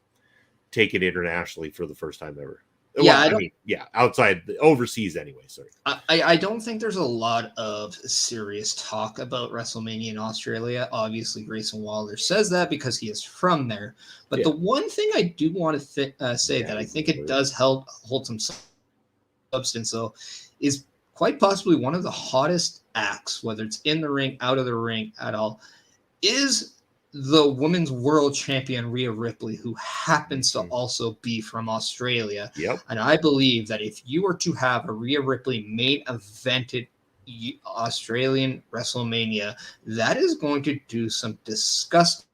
take it internationally for the first time ever. Yeah, outside overseas anyway. Sorry, I don't think there's a lot of serious talk about WrestleMania in Australia. Obviously, Grayson Waller says that because he is from there. But the one thing I do want to say that I think it does help hold some substance, though, is quite possibly one of the hottest acts, whether it's in the ring, out of the ring, at all, is the women's world champion Rhea Ripley, who happens to also be from Australia. Yep. And I believe that if you were to have a Rhea Ripley main evented Australian WrestleMania, that is going to do some disgusting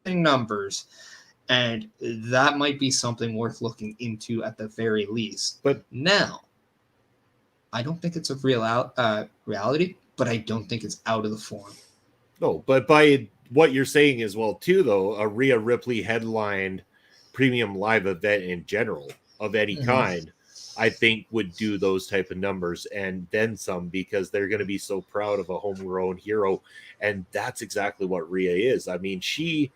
numbers. And that might be something worth looking into at the very least. But now, I don't think it's a real reality, but I don't think it's out of the form. No, but by what you're saying as well, too, though, a Rhea Ripley headlined premium live event in general of any kind, I think would do those type of numbers and then some, because they're going to be so proud of a homegrown hero. And that's exactly what Rhea is. I mean, she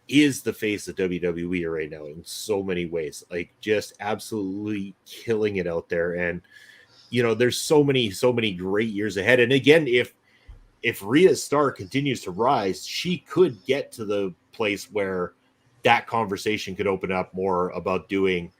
is the face of WWE right now in so many ways, like just absolutely killing it out there. And, there's so many great years ahead. And again, if Rhea's star continues to rise, she could get to the place where that conversation could open up more about doing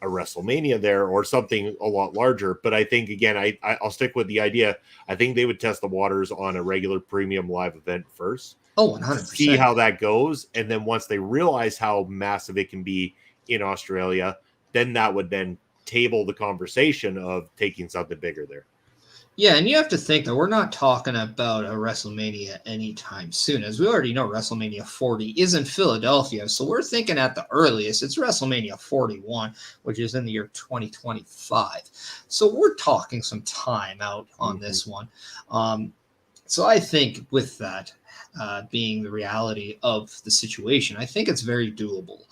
a WrestleMania there or something a lot larger. But I think, again, I'll stick with the idea. I think they would test the waters on a regular premium live event first. Oh, 100%. See how that goes. And then once they realize how massive it can be in Australia, then that would then table the conversation of taking something bigger there. Yeah, and you have to think that we're not talking about a WrestleMania anytime soon. As we already know, WrestleMania 40 is in Philadelphia. So we're thinking at the earliest, it's WrestleMania 41, which is in the year 2025. So we're talking some time out on this one. So I think with that being the reality of the situation, I think it's very doable.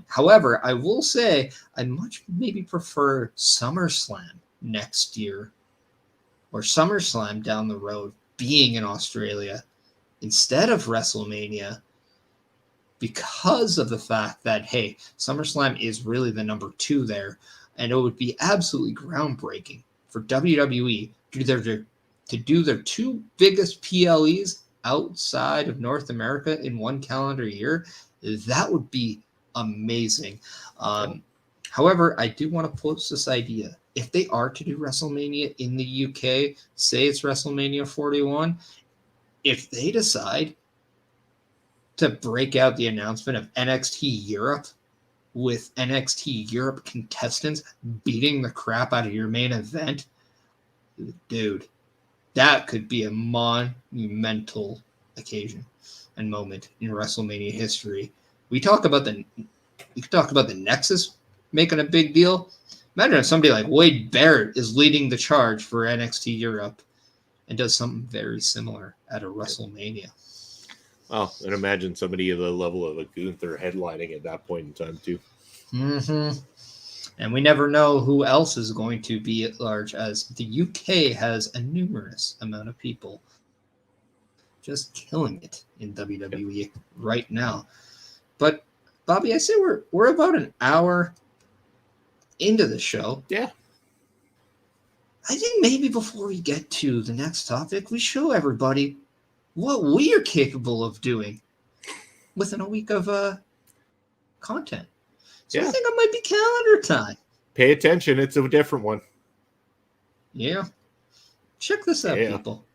However, I will say I much maybe prefer SummerSlam next year, or SummerSlam down the road being in Australia instead of WrestleMania, because of the fact that, hey, SummerSlam is really the number 2 there, and it would be absolutely groundbreaking for WWE to do their 2 biggest PLEs outside of North America in one calendar year. That would be amazing. However, I do want to pose this idea. If they are to do WrestleMania in the UK, say it's WrestleMania 41, if they decide to break out the announcement of NXT Europe with NXT Europe contestants beating the crap out of your main event, dude, that could be a monumental occasion and moment in WrestleMania history. We could talk about the Nexus making a big deal. Imagine if somebody like Wade Barrett is leading the charge for NXT Europe and does something very similar at a WrestleMania. Well, and imagine somebody of the level of a Gunther headlining at that point in time, too. And we never know who else is going to be at large, as the UK has a numerous amount of people just killing it in WWE right now. But, Bobby, I say we're about an hour into the show. Yeah. I think maybe before we get to the next topic, we show everybody what we are capable of doing within a week of content. So I think it might be calendar time. Pay attention. It's a different one. Yeah. Check this out, people.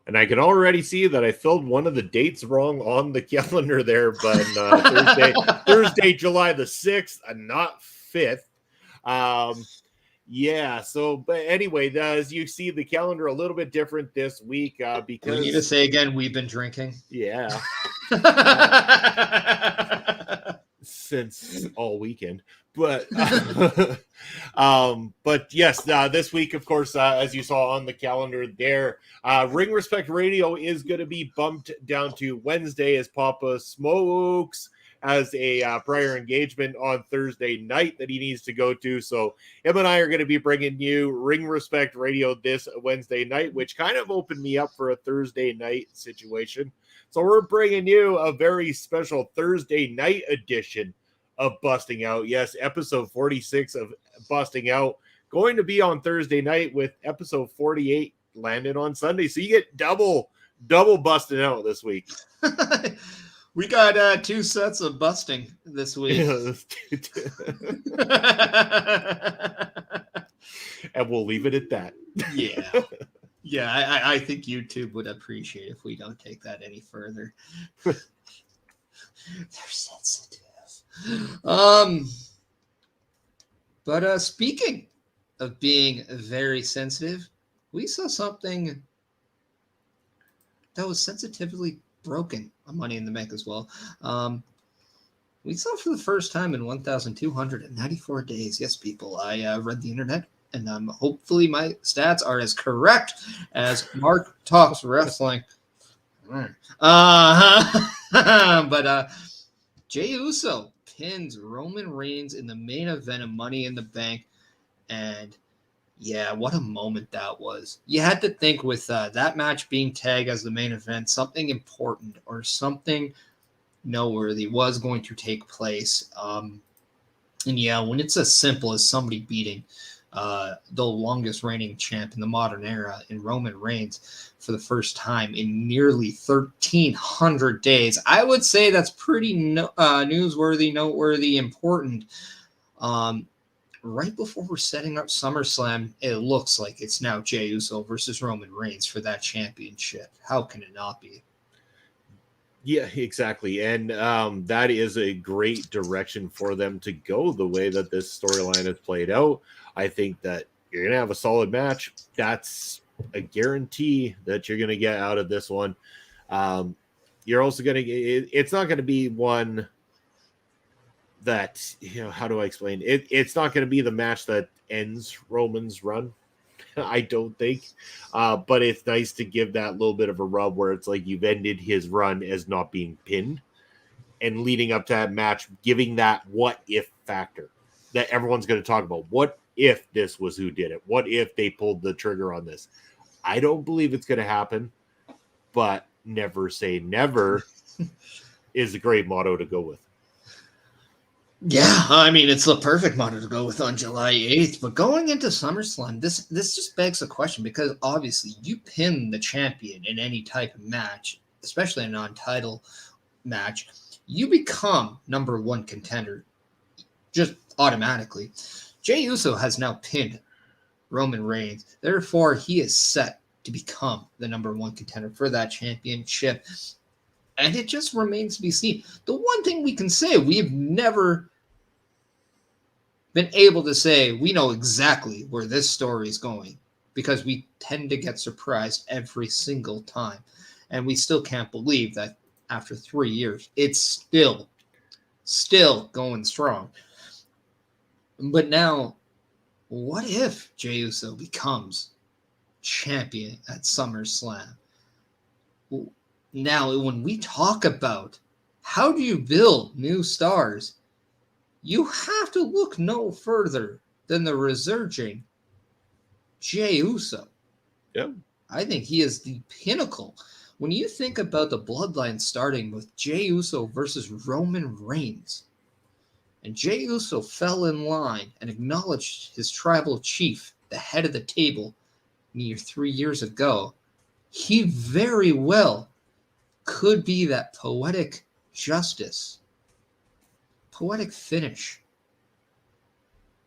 And I can already see that I filled one of the dates wrong on the calendar there, but Thursday, July the 6th, not 5th. Yeah, so, but anyway, as you see the calendar a little bit different this week because... We need to say again, we've been drinking. Yeah. Since all weekend. But yes, this week, of course, as you saw on the calendar there, Ring Respect Radio is going to be bumped down to Wednesday as Papa Smokes has a prior engagement on Thursday night that he needs to go to. So him and I are going to be bringing you Ring Respect Radio this Wednesday night, which kind of opened me up for a Thursday night situation. So we're bringing you a very special Thursday night edition of Busting Out. Yes, episode 46 of Busting Out going to be on Thursday night, with episode 48 landing on Sunday. So you get double busting out this week. We got 2 sets of busting this week. And we'll leave it at that. Yeah. Yeah, I think YouTube would appreciate if we don't take that any further. They're sensitive. But speaking of being very sensitive, we saw something that was sensitively broken on Money in the Bank as well. We saw for the first time in 1,294 days. Yes, people, I read the internet, and hopefully my stats are as correct as Mark Talks Wrestling. But Jey Uso pins Roman Reigns in the main event of Money in the Bank, and yeah, what a moment that was. You had to think with that match being tagged as the main event, something important or something noteworthy was going to take place. And yeah, when it's as simple as somebody beating the longest reigning champ in the modern era in Roman Reigns for the first time in nearly 1,300 days, I would say that's pretty newsworthy, noteworthy, important. Right before we're setting up SummerSlam, it looks like it's now Jey Uso versus Roman Reigns for that championship. How can it not be? Yeah, exactly. And that is a great direction for them to go, the way that this storyline has played out. I think that you're going to have a solid match. That's a guarantee that you're going to get out of this one. You're also going to – it's not going to be one that, how do I explain? It's not going to be the match that ends Roman's run. I don't think. But it's nice to give that little bit of a rub where it's like you've ended his run as not being pinned, and leading up to that match, giving that what if factor that everyone's going to talk about. What if this was who did it? What if they pulled the trigger on this? I don't believe it's going to happen, but never say never is a great motto to go with. Yeah, I mean, it's the perfect motto to go with on July 8th. But going into SummerSlam, this just begs a question, because obviously you pin the champion in any type of match, especially a non-title match, you become number one contender just automatically. Jey Uso has now pinned Roman Reigns. Therefore, he is set to become the number one contender for that championship. And it just remains to be seen. The one thing we can say, we've never been able to say we know exactly where this story is going, because we tend to get surprised every single time. And we still can't believe that after 3 years, it's still going strong. But now, what if Jey Uso becomes champion at SummerSlam? Now, when we talk about how do you build new stars, you have to look no further than the resurging Jey Uso. Yeah. I think he is the pinnacle. When you think about the bloodline starting with Jey Uso versus Roman Reigns, and Jey Uso fell in line and acknowledged his tribal chief, the head of the table, near 3 years ago, he very well could be that poetic justice, poetic finish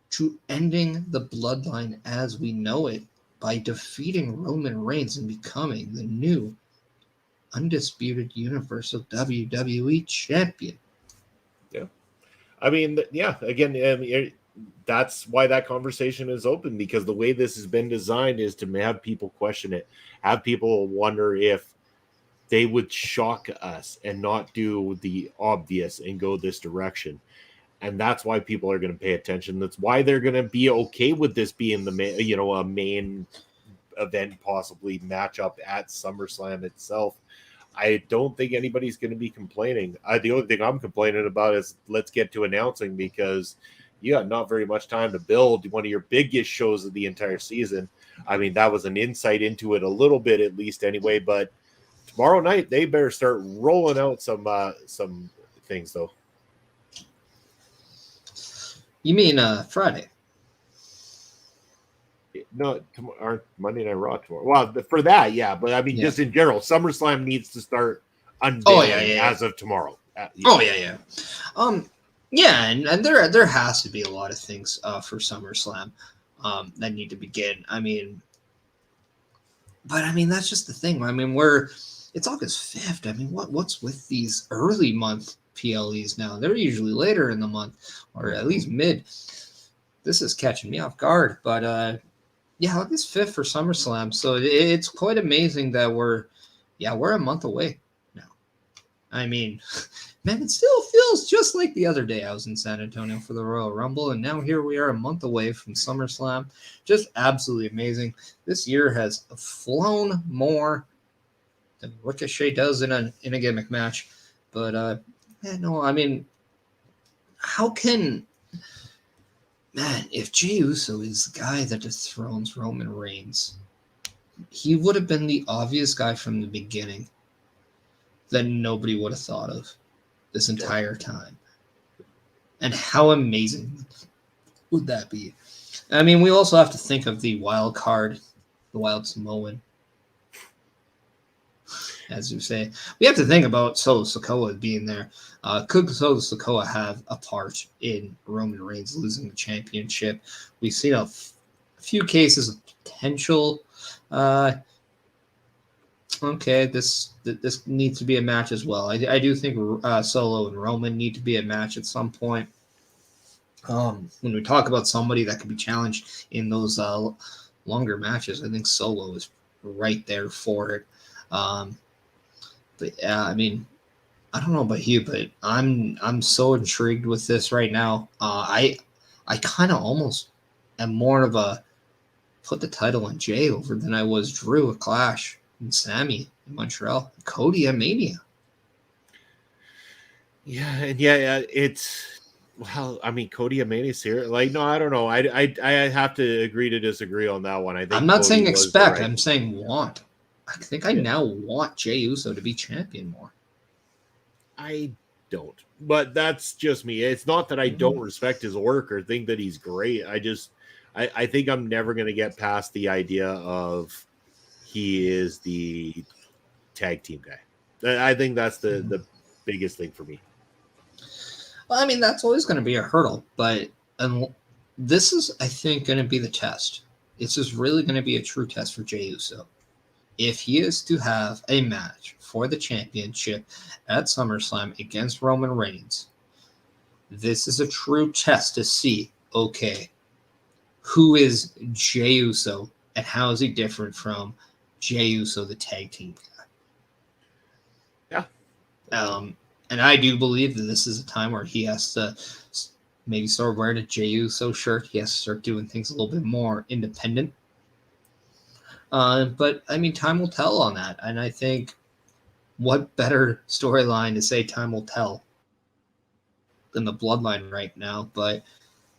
to ending the bloodline as we know it by defeating Roman Reigns and becoming the new undisputed Universal WWE Champion. Yeah. I mean, yeah, again, that's why that conversation is open, because the way this has been designed is to have people question it, have people wonder if they would shock us and not do the obvious and go this direction. And that's why people are going to pay attention. That's why they're going to be okay with this being the main, a main event, possibly matchup at SummerSlam itself. I don't think anybody's going to be complaining. The only thing I'm complaining about is let's get to announcing, because you got not very much time to build one of your biggest shows of the entire season. I mean, that was an insight into it a little bit, at least anyway, but tomorrow night, they better start rolling out some things, though. You mean Friday? No, tomorrow, Monday Night Raw tomorrow. Well, for that, yeah. But I mean, just in general, SummerSlam needs to start unveiling as of tomorrow. Yeah, and there has to be a lot of things for SummerSlam that need to begin. I mean, that's just the thing. I mean, it's August 5th. I mean, what's with these early month PLEs now? They're usually later in the month, or at least mid. This is catching me off guard. But August 5th for SummerSlam. So it's quite amazing that we're a month away now. I mean, man, it still feels just like the other day I was in San Antonio for the Royal Rumble, and now here we are a month away from SummerSlam. Just absolutely amazing. This year has flown more than Ricochet does in a gimmick match. But, no, I mean, how can... Man, if Jey Uso is the guy that dethrones Roman Reigns, he would have been the obvious guy from the beginning that nobody would have thought of this entire time. And how amazing would that be? I mean, we also have to think of the wild card, the wild Samoan. As you say, we have to think about Solo Sikoa being there. Could Solo Sikoa have a part in Roman Reigns losing the championship? We've seen a few cases of potential. Okay, this needs to be a match as well. I do think Solo and Roman need to be a match at some point. When we talk about somebody that could be challenged in those longer matches, I think Solo is right there for it. But yeah, I mean, I don't know about you, but I'm so intrigued with this right now. I kind of almost am more of a put the title on Jey over than I was Drew at Clash and Sammy in Montreal, Cody at Mania. Yeah, it's I mean, Cody at Mania here. Like, no, I don't know. I have to agree to disagree on that one. I think I'm not Cody saying expect. Right. I'm saying want. I think I now want Jey Uso to be champion more. I don't, but that's just me. It's not that I don't respect his work or think that he's great. I think I'm never going to get past the idea of he is the tag team guy. I think that's the biggest thing for me. Well, I mean, that's always going to be a hurdle, but this is, I think, going to be the test. This is really going to be a true test for Jey Uso. If he is to have a match for the championship at SummerSlam against Roman Reigns, this is a true test to see, okay, who is Jey Uso and how is he different from Jey Uso, the tag team guy? Yeah. And I do believe that this is a time where he has to maybe start wearing a Jey Uso shirt. He has to start doing things a little bit more independent. But, I mean, time will tell on that. And I think what better storyline to say time will tell than the Bloodline right now. But,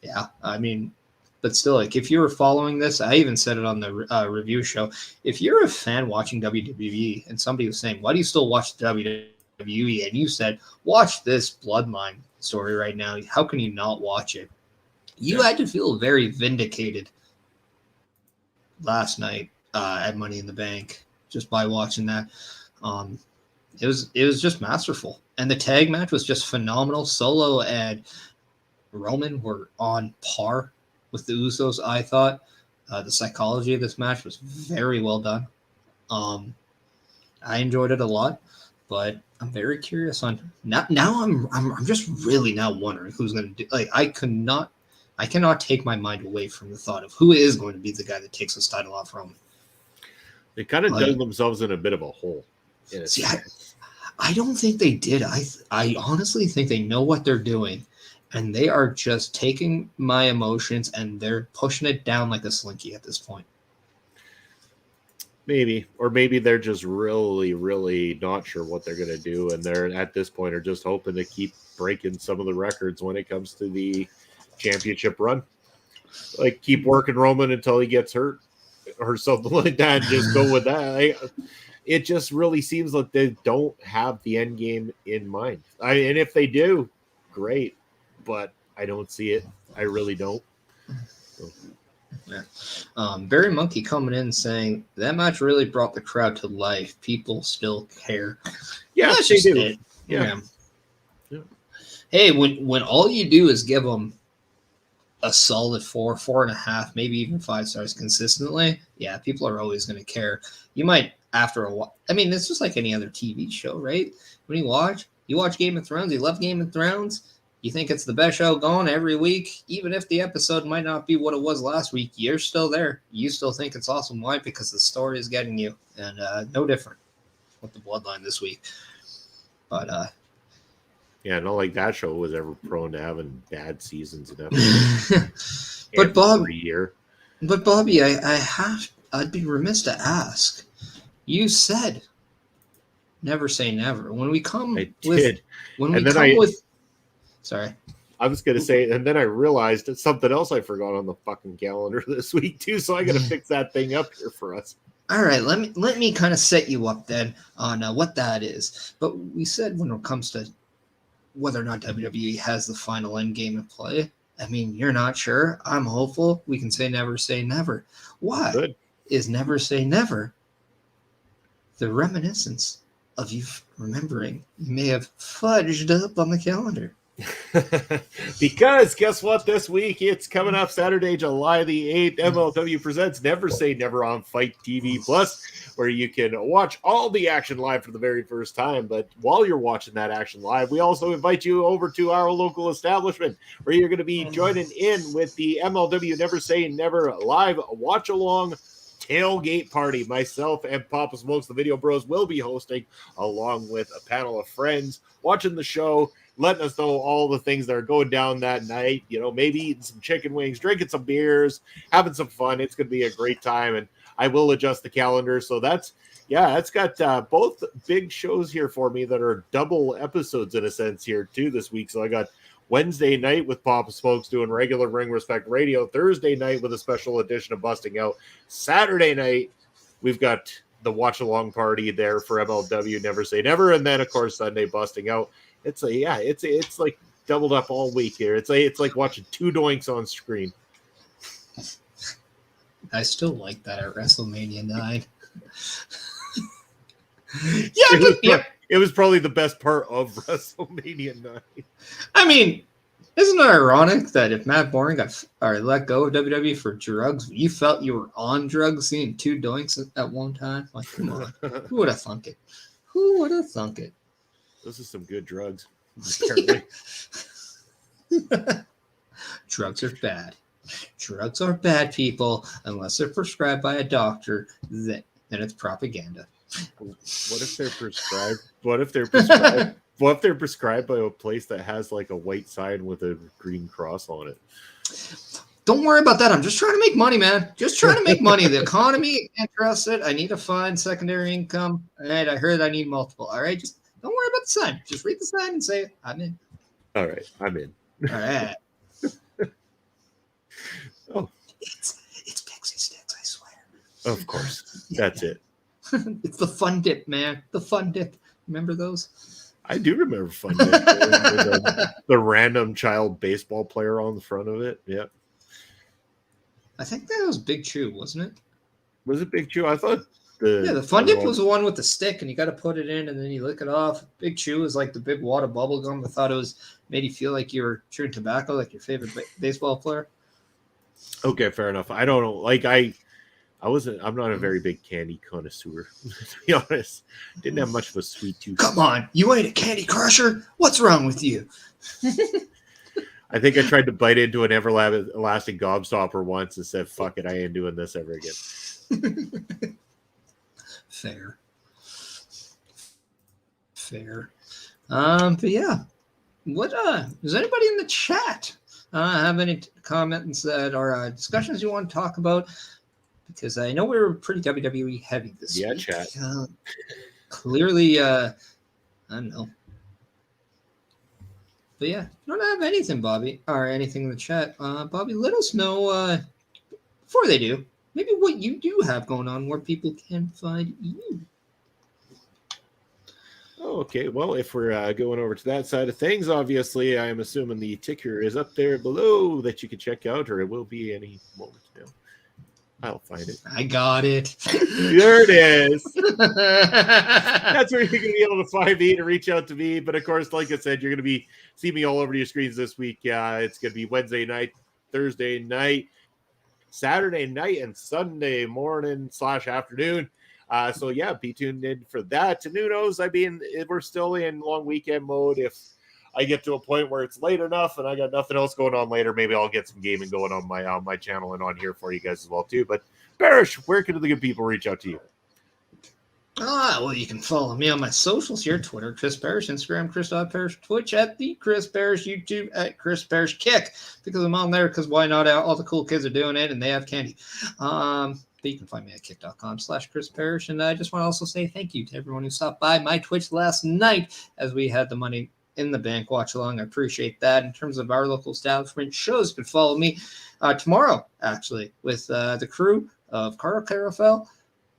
yeah, I mean, but still, like, if you were following this, I even said it on the review show. If you're a fan watching WWE and somebody was saying, why do you still watch WWE? And you said, watch this Bloodline story right now. How can you not watch it? You had to feel very vindicated last night at Money in the Bank just by watching that. It was just masterful. And the tag match was just phenomenal. Solo and Roman were on par with the Usos, I thought. The psychology of this match was very well done. I enjoyed it a lot, but I'm very curious on now. I'm just really now wondering who's going to do. Like, I cannot take my mind away from the thought of who is going to be the guy that takes this title off Roman. They kind of dug themselves in a bit of a hole. See, I don't think they did. I honestly think they know what they're doing, and they are just taking my emotions and they're pushing it down like a slinky at this point. Maybe. Or maybe they're just really, really not sure what they're going to do, and they're at this point are just hoping to keep breaking some of the records when it comes to the championship run. Like, keep working Roman until he gets hurt or something like that. Just go with that. It just really seems like they don't have the end game in mind. And if they do, great. But I don't see it. I really don't. So. Yeah. Barry Monkey coming in saying that match really brought the crowd to life. People still care. Yeah, that's they just do. It. Yeah. Hey, when all you do is give them a solid 4.5, maybe even 5 stars consistently, yeah, people are always going to care. You might, after a while, I mean, it's just like any other TV show, right? When you watch Game of Thrones, you love Game of Thrones, you think it's the best show going every week, even if the episode might not be what it was last week, you're still there. You still think it's awesome. Why? Because the story is getting you, and no different with the Bloodline this week. But yeah, not like that show was ever prone to having bad seasons and episodes. But every year. But Bobby, I'd be remiss to ask. You said never say never. When we come with sorry. I was going to say, and then I realized that something else I forgot on the fucking calendar this week too, so I got to fix that thing up here for us. All right, let me kind of set you up then on what that is. But we said when it comes to whether or not WWE has the final end game in play, I mean, you're not sure. I'm hopeful. We can say never. Why Good. Is never say never the reminiscence of you remembering you may have fudged up on the calendar? Because guess what? This week it's coming up Saturday, July the 8th. MLW presents Never Say Never on Fight TV Plus, where you can watch all the action live for the very first time. But while you're watching that action live, we also invite you over to our local establishment where you're going to be joining in with the MLW Never Say Never live watch along tailgate party. Myself and Papa Smokes, the Video Bros, will be hosting, along with a panel of friends watching the show, letting us know all the things that are going down that night. You know, maybe eating some chicken wings, drinking some beers, having some fun. It's going to be a great time, and I will adjust the calendar. So it's got both big shows here for me that are double episodes in a sense here too this week. So I got Wednesday night with Papa Smokes doing regular Ring Respect Radio. Thursday night with a special edition of Busting Out. Saturday night, we've got the watch along party there for MLW Never Say Never, and then of course Sunday Busting Out. It's like doubled up all week here. It's like watching two doinks on screen. I still like that at WrestleMania 9. It was probably the best part of WrestleMania 9. I mean, isn't it ironic that if Matt Bourne got let go of WWE for drugs, you felt you were on drugs seeing two doinks at one time? Like, come on. Who would have thunk it? Who would have thunk it? Those are some good drugs, apparently. Drugs are bad. Drugs are bad, people, unless they're prescribed by a doctor. Then it's propaganda. What if they're prescribed? What if they're prescribed by a place that has like a white sign with a green cross on it? Don't worry about that. I'm just trying to make money, man. Just trying to make money. The economy can't trust it. I need to find secondary income. All right, I heard I need multiple. All right, just don't worry about the sign. Just read the sign and say, I'm in. All right, I'm in. All right. Oh, it's Pixie Sticks, I swear. Of course. That's it. It's the Fun Dip, man. The Fun Dip. Remember those? I do remember Fun Dip. the random child baseball player on the front of it. Yeah. I think that was Big Chew, wasn't it? Was it Big Chew? I thought the Fun Dip was the one with the stick, and you got to put it in, and then you lick it off. Big Chew is like the big wad of bubble gum. I thought it made you feel like you were chewing tobacco, like your favorite baseball player. Okay, fair enough. I don't know. Like I'm not a very big candy connoisseur, to be honest. Didn't have much of a sweet tooth. Come on, you ain't a Candy Crusher? What's wrong with you? I think I tried to bite into an everlasting gobstopper once and said, fuck it, I ain't doing this ever again. Fair. But yeah. What does anybody in the chat have any comments that are discussions you want to talk about? Because I know we were pretty WWE heavy this week. Yeah, chat. Clearly, I don't know. But yeah, I don't have anything, Bobby, or anything in the chat. Bobby, let us know before they do, maybe what you do have going on, where people can find you. Oh, okay. Well, if we're going over to that side of things, obviously, I'm assuming the ticker is up there below that you can check out, or it will be any moment now. I'll find it. I got it. There it is. That's where you're going to be able to find me to reach out to me. But of course, like I said, you're going to see me all over your screens this week. It's going to be Wednesday night, Thursday night, Saturday night, and Sunday morning / afternoon. So yeah, be tuned in for that. And who knows? I mean, we're still in long weekend mode. If I get to a point where it's late enough and I got nothing else going on later, maybe I'll get some gaming going on my channel and on here for you guys as well too. But Perish, where can the good people reach out to you? Well, you can follow me on my socials here: Twitter, Chris Perish, Instagram, Chris.Perish, Twitch at the Chris Perish, YouTube at Chris Perish Kick, because I'm on there, because why not? All the cool kids are doing it, and they have candy. But you can find me at kick.com/Chris Perish. And I just want to also say thank you to everyone who stopped by my Twitch last night as we had the Money in the Bank watch along. I appreciate that. In terms of our local establishment shows, you can follow me tomorrow, actually, with the crew of Carl Carafel,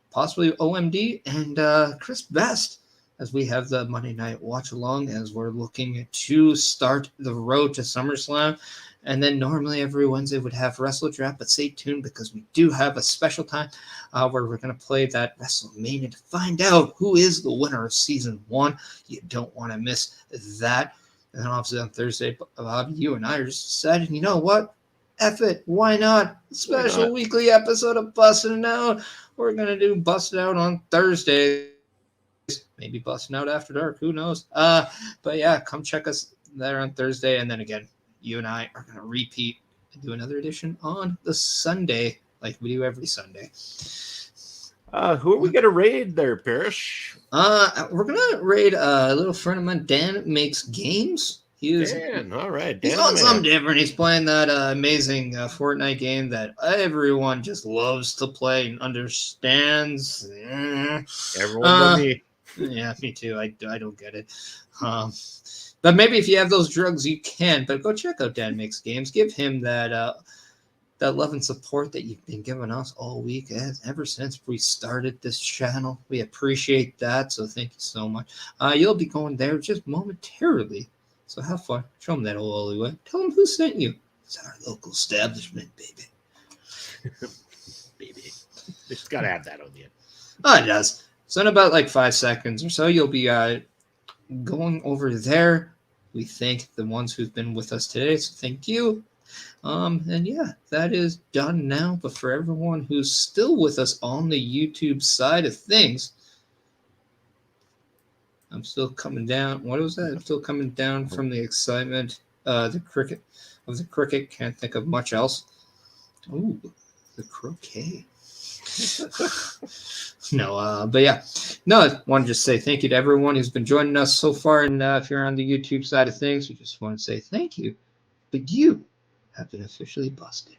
possibly OMD, and Chris Best, as we have the Monday night watch along as we're looking to start the road to SummerSlam. And then normally every Wednesday would have Wrestle Draft, but stay tuned because we do have a special time where we're going to play that WrestleMania to find out who is the winner of Season 1. You don't want to miss that. And then obviously on Thursday, Bobby, you and I are just deciding, you know what? F it. Why not? Special weekly episode of Bustin' Out. We're going to do Bustin' Out on Thursdays. Maybe Bustin' Out After Dark. Who knows? But yeah, come check us there on Thursday. And then again, you and I are going to repeat and do another edition on the Sunday, like we do every Sunday. Who are we going to raid there, Perish? We're going to raid a little friend of mine, Dan Makes Games. Dan, all right. He's on something different. He's playing that amazing Fortnite game that everyone just loves to play and understands. Everyone but me. Yeah, me too. I don't get it. But maybe if you have those drugs, you can. But go check out Dan Makes Games. Give him that love and support that you've been giving us all week, ever since we started this channel. We appreciate that. So thank you so much. You'll be going there just momentarily. So have fun. Show them that old Hollywood. Tell them who sent you. It's our local establishment, baby. Baby. Just got to have that on the end. Oh, it does. So in about like 5 seconds or so, you'll be going over there. We thank the ones who've been with us today. So thank you. And yeah, that is done now. But for everyone who's still with us on the YouTube side of things, I'm still coming down. What was that? I'm still coming down from the excitement. The cricket. Can't think of much else. Ooh, the croquet. No, but yeah. No, I want to just say thank you to everyone who's been joining us so far. And if you're on the YouTube side of things, we just want to say thank you. But you have been officially busted.